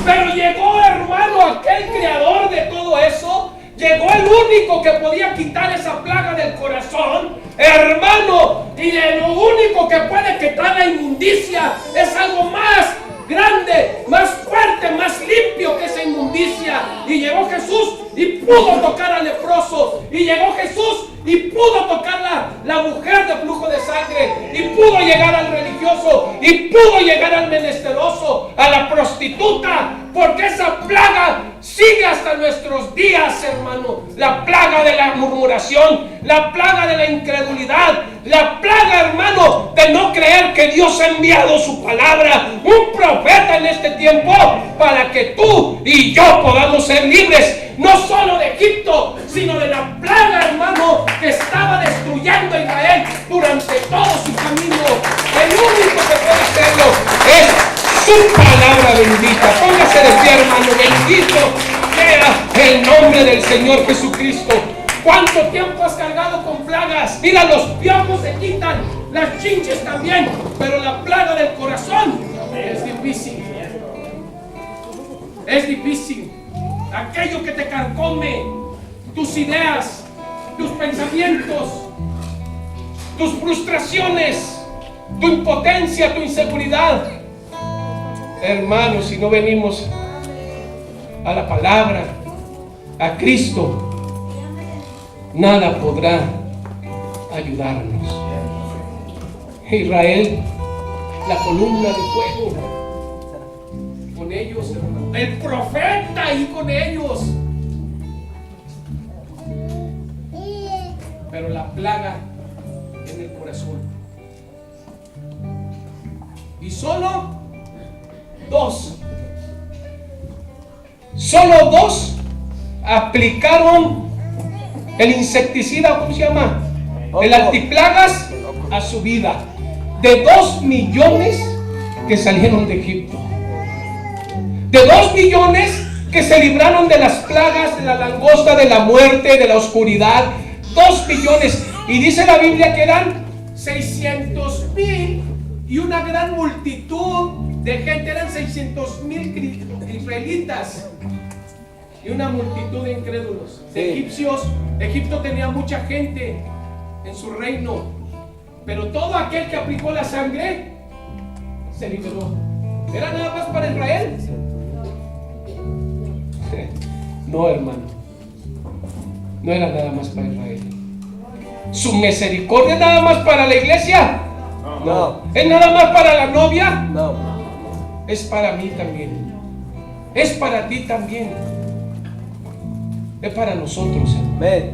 Pero llegó, hermano, aquel creador de todo eso. Llegó el único que podía quitar esa plaga del corazón, hermano, y lo único que puede quitar la inmundicia es algo más grande, más fuerte, más limpio que esa inmundicia. Y llegó Jesús y pudo tocar al leproso, y llegó Jesús y pudo tocar la mujer de flujo de sangre, y pudo llegar al religioso, y pudo llegar al menesteroso, a la prostituta, porque esa plaga sigue hasta nuestros días, hermano. La plaga de la murmuración, la plaga de la incredulidad, la plaga, hermano, de no creer que Dios ha enviado su palabra, un profeta en este tiempo, para que tú y yo podamos ser libres, no solo de Egipto, sino de la plaga, hermano, que estaba destruyendo a Israel durante todo su camino. El único que puede hacerlo es su palabra bendita. Póngase de pie, hermano. Bendito sea el nombre del Señor Jesucristo. ¿Cuánto tiempo has cargado con plagas? Mira, los piojos se quitan, las chinches también, pero la plaga del corazón es difícil. Es difícil. Aquello que te carcome, tus ideas, tus pensamientos, tus frustraciones, tu impotencia, tu inseguridad. Hermanos, si no venimos a la palabra, a Cristo, nada podrá ayudarnos. Israel, la columna de fuego, con ellos, hermano. El profeta ahí con ellos. Pero la plaga en el corazón. Y solo dos aplicaron el insecticida, ¿cómo se llama? El antiplagas a su vida. De 2 millones que salieron de Egipto. De 2 millones que se libraron de las plagas, de la langosta, de la muerte, de la oscuridad. 2 millones. Y dice la Biblia que eran 600,000 y una gran multitud de gente, eran 600,000 israelitas y una multitud de incrédulos, de egipcios. Egipto tenía mucha gente en su reino, pero todo aquel que aplicó la sangre se liberó. ¿Era nada más para Israel? No, hermano, no era nada más para Israel. ¿Su misericordia es nada más para la iglesia? No. ¿Es nada más para la novia? No. Es para mí también. Es para ti también. Es para nosotros, hermano. Amén.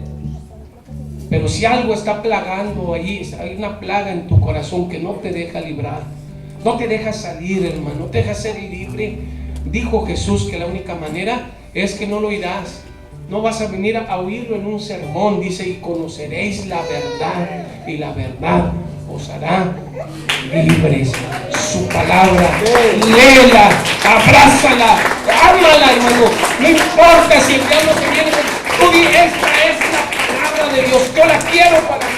Pero si algo está plagando ahí, hay una plaga en tu corazón que no te deja librar, no te deja salir, hermano, no te deja ser libre. Dijo Jesús que la única manera es que no lo oirás. No vas a venir a oírlo en un sermón. Dice, y conoceréis la verdad, y la verdad os hará libres. Su palabra, léela, abrázala, ámala, hermano. No importa si el diablo te viene, tú di, esta es la palabra de Dios, yo la quiero para mí.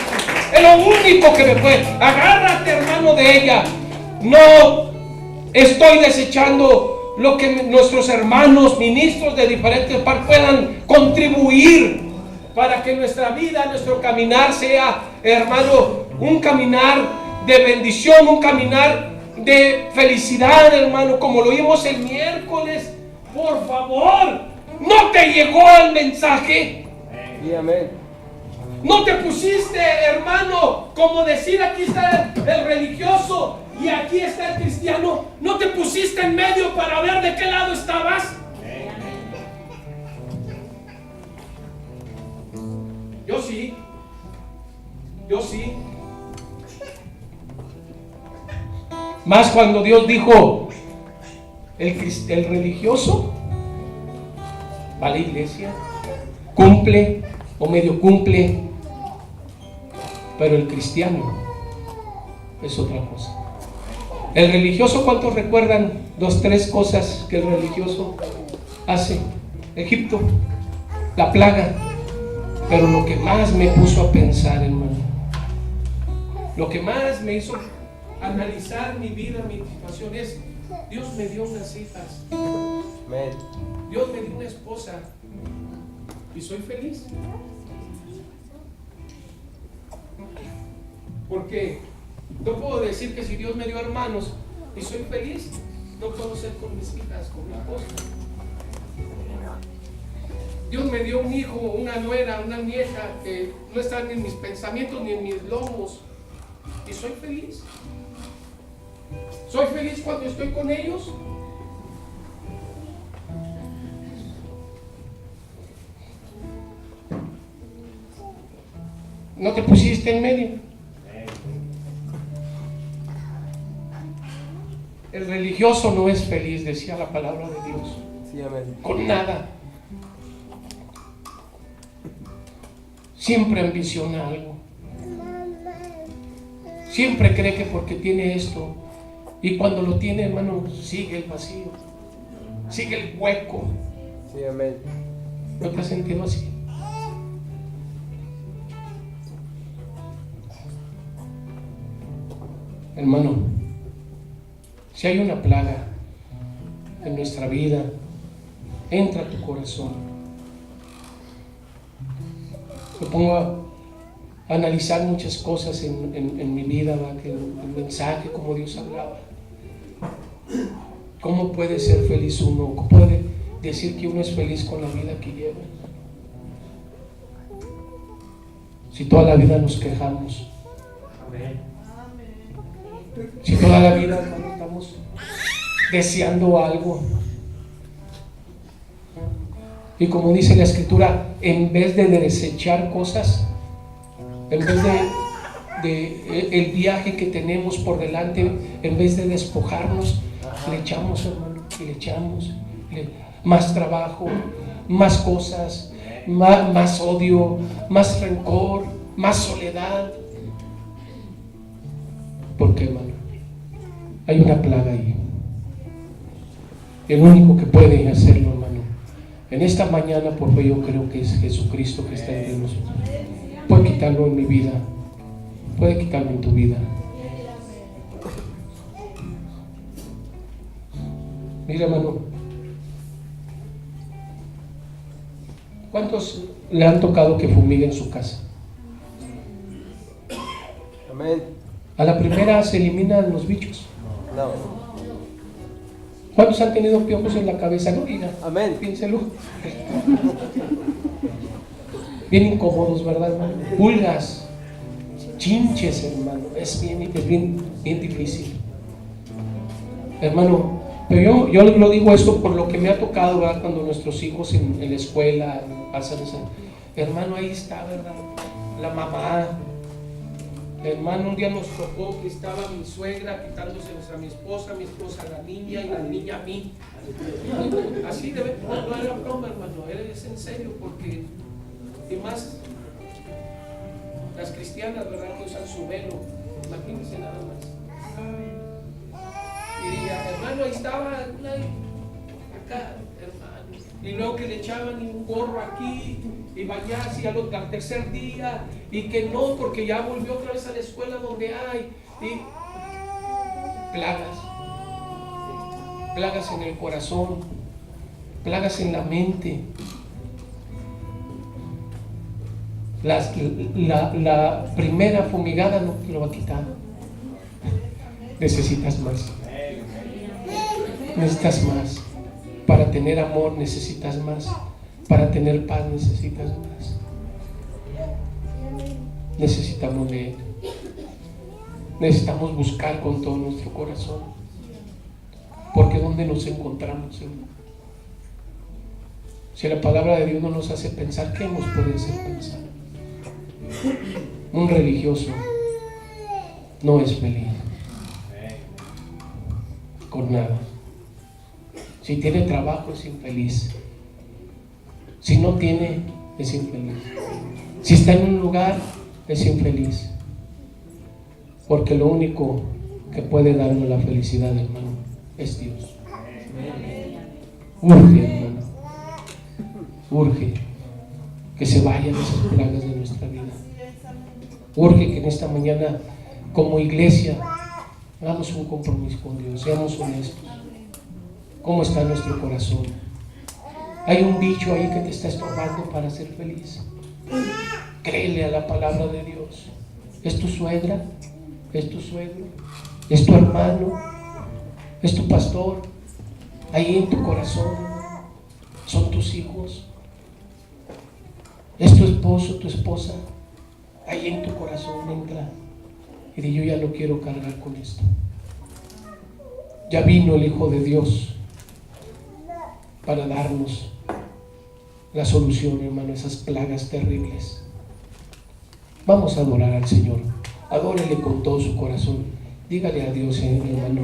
Es lo único que me puede. Agárrate, hermano, de ella. No estoy desechando lo que nuestros hermanos ministros de diferentes partes puedan contribuir para que nuestra vida, nuestro caminar sea, hermano, un caminar de bendición, un caminar de felicidad, hermano, como lo vimos el miércoles. Por favor, ¿no te llegó el mensaje? Sí, amén. ¿No te pusiste, hermano, como decir, aquí está el religioso y aquí está el cristiano? ¿No te pusiste en medio para ver de qué lado estabas? Yo sí. Yo sí. Más cuando Dios dijo, el religioso va a la iglesia, cumple o medio cumple, pero el cristiano es otra cosa. El religioso, ¿cuántos recuerdan 2, 3 cosas que el religioso hace? Egipto, la plaga. Pero lo que más me puso a pensar, hermano, lo que más me hizo analizar mi vida, mi situación es, Dios me dio unas hijas, Amén. Dios me dio una esposa y soy feliz. Porque no puedo decir que si Dios me dio hermanos y soy feliz, no puedo ser con mis hijas, con mi esposa. Dios me dio un hijo, una nuera, una nieja que no están ni en mis pensamientos ni en mis lomos y soy feliz. Soy feliz cuando estoy con ellos. No te pusiste en medio. El religioso no es feliz, decía la palabra de Dios. Sí, amén. Con nada. Siempre ambiciona algo. Siempre cree que porque tiene esto, y cuando lo tiene, hermano, sigue el vacío, sigue el hueco. Sí, amén. ¿No te has sentido así? Hermano, si hay una plaga en nuestra vida, entra a tu corazón. Me pongo a analizar muchas cosas en mi vida, ¿va? Que el mensaje, como Dios hablaba. ¿Cómo puede ser feliz uno? ¿Cómo puede decir que uno es feliz con la vida que lleva? Si toda la vida nos quejamos. Si toda la vida, hermano, estamos deseando algo. Y como dice la Escritura, en vez de desechar cosas, en vez de el viaje que tenemos por delante, en vez de despojarnos, le echamos, hermano, y le echamos más trabajo, más cosas, más odio, más rencor, más soledad. ¿Por qué, hermano? Hay una plaga ahí. El único que puede hacerlo, hermano, en esta mañana, porque yo creo que es Jesucristo que está entre nosotros. Puede quitarlo en mi vida, puede quitarlo en tu vida. Mira, hermano, ¿cuántos le han tocado que fumiguen su casa? Amén. A la primera se eliminan los bichos. No. ¿Cuántos han tenido piojos en la cabeza? No diga. Amén. Piénselo. Bien incómodos, ¿verdad, hermano? Pulgas, chinches, hermano. Es bien difícil. Hermano, pero yo lo digo esto por lo que me ha tocado, ¿verdad? Cuando nuestros hijos en la escuela pasan esa... Hermano, ahí está, ¿verdad? La mamá. Hermano, un día nos tocó que estaba mi suegra quitándosenos a mi esposa a la niña y la niña a mí. Así no era broma, hermano, es en serio, porque y más las cristianas, ¿verdad? Que usan su velo, imagínense nada más. Y hermano, ahí estaba acá, hermano, y luego que le echaban un gorro aquí y vaya así al tercer día, y que no, porque ya volvió otra vez a la escuela donde hay y plagas en el corazón, plagas en la mente. La primera fumigada no te lo va a quitar. Necesitas más. Necesitas más. Para tener amor necesitas más. Para tener paz necesitas más. Necesitamos de Él. Necesitamos buscar con todo nuestro corazón. Porque ¿dónde nos encontramos, hermano? Si la palabra de Dios no nos hace pensar, ¿qué nos puede hacer pensar? Un religioso no es feliz con nada. Si tiene trabajo es infeliz. Si no tiene, es infeliz. Si está en un lugar, es infeliz. Porque lo único que puede darnos la felicidad, hermano, es Dios. Urge, hermano, urge que se vayan esas plagas de nuestra vida. Urge que en esta mañana, como iglesia, hagamos un compromiso con Dios, seamos honestos. ¿Cómo está nuestro corazón? Hay un bicho ahí que te está estorbando para ser feliz. Créele a la palabra de Dios. ¿Es tu suegra? ¿Es tu suegro? ¿Es tu hermano? ¿Es tu pastor? Ahí en tu corazón son tus hijos. ¿Es tu esposo, tu esposa? Ahí en tu corazón entra y di: yo ya no quiero cargar con esto. Ya vino el Hijo de Dios para darnos la solución, hermano, a esas plagas terribles. Vamos a adorar al Señor. Adórele con todo su corazón. Dígale a Dios, hermano,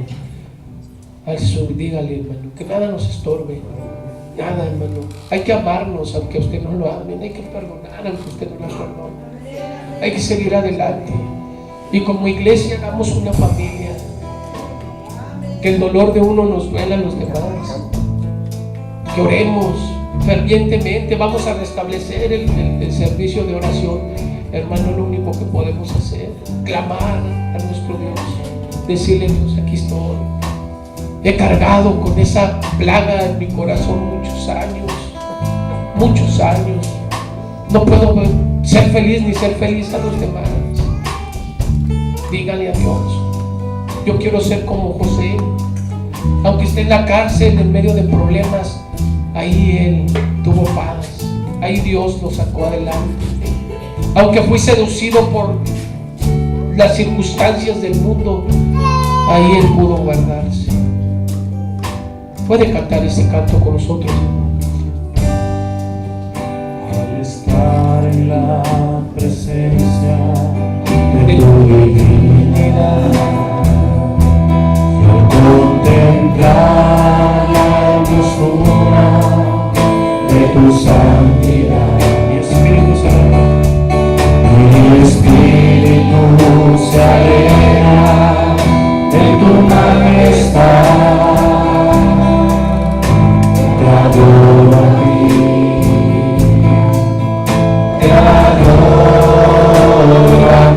al Señor, dígale, hermano, que nada nos estorbe. Nada, hermano. Hay que amarnos aunque usted no lo ame. Hay que perdonar aunque usted no lo perdone. Hay que seguir adelante. Y como iglesia hagamos una familia. Que el dolor de uno nos duela a los demás. Que oremos fervientemente. Vamos a restablecer el servicio de oración. Hermano, lo único que podemos hacer, clamar a nuestro Dios. Decirle: Dios, aquí estoy. He cargado con esa plaga en mi corazón muchos años. Muchos años. No puedo ser feliz ni ser feliz a los demás. Dígale a Dios: yo quiero ser como José. Aunque esté en la cárcel, en medio de problemas, ahí él tuvo paz. Ahí Dios lo sacó adelante. Aunque fui seducido por las circunstancias del mundo, ahí él pudo guardarse. Puede cantar este canto con nosotros. Al estar en la presencia de tu divinidad, y al contemplar la hermosura de tu santidad, mi espíritu se alegra de tu majestad. Te adoro a ti, te adoro a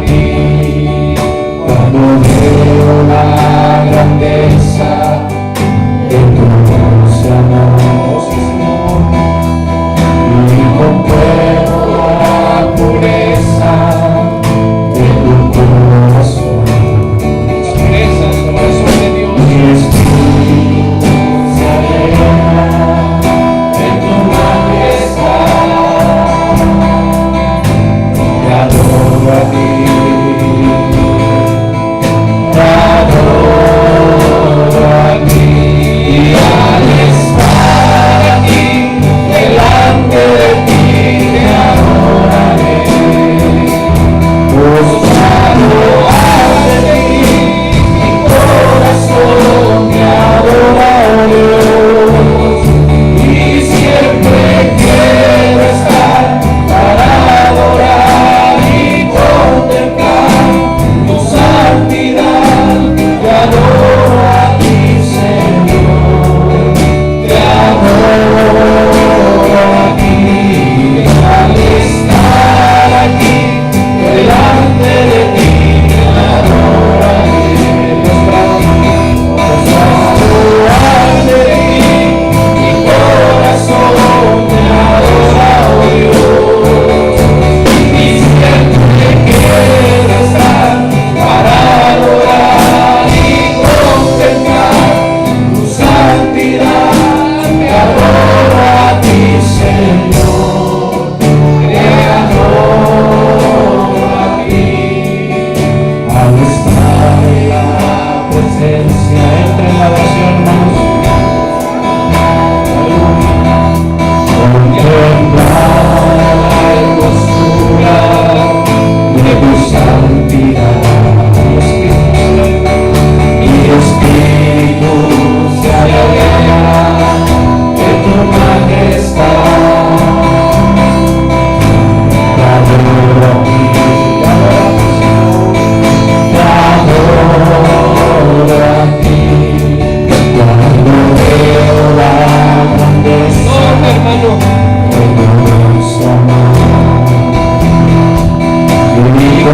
presencia, entre en la oración, hermanos. Contemplar la hermosura de tu santidad, mi espíritu se alegra de tu majestad. Te adoro a ti, te adoro a ti, cuando veo la grandeza hermano. de tu amor. Yo digo,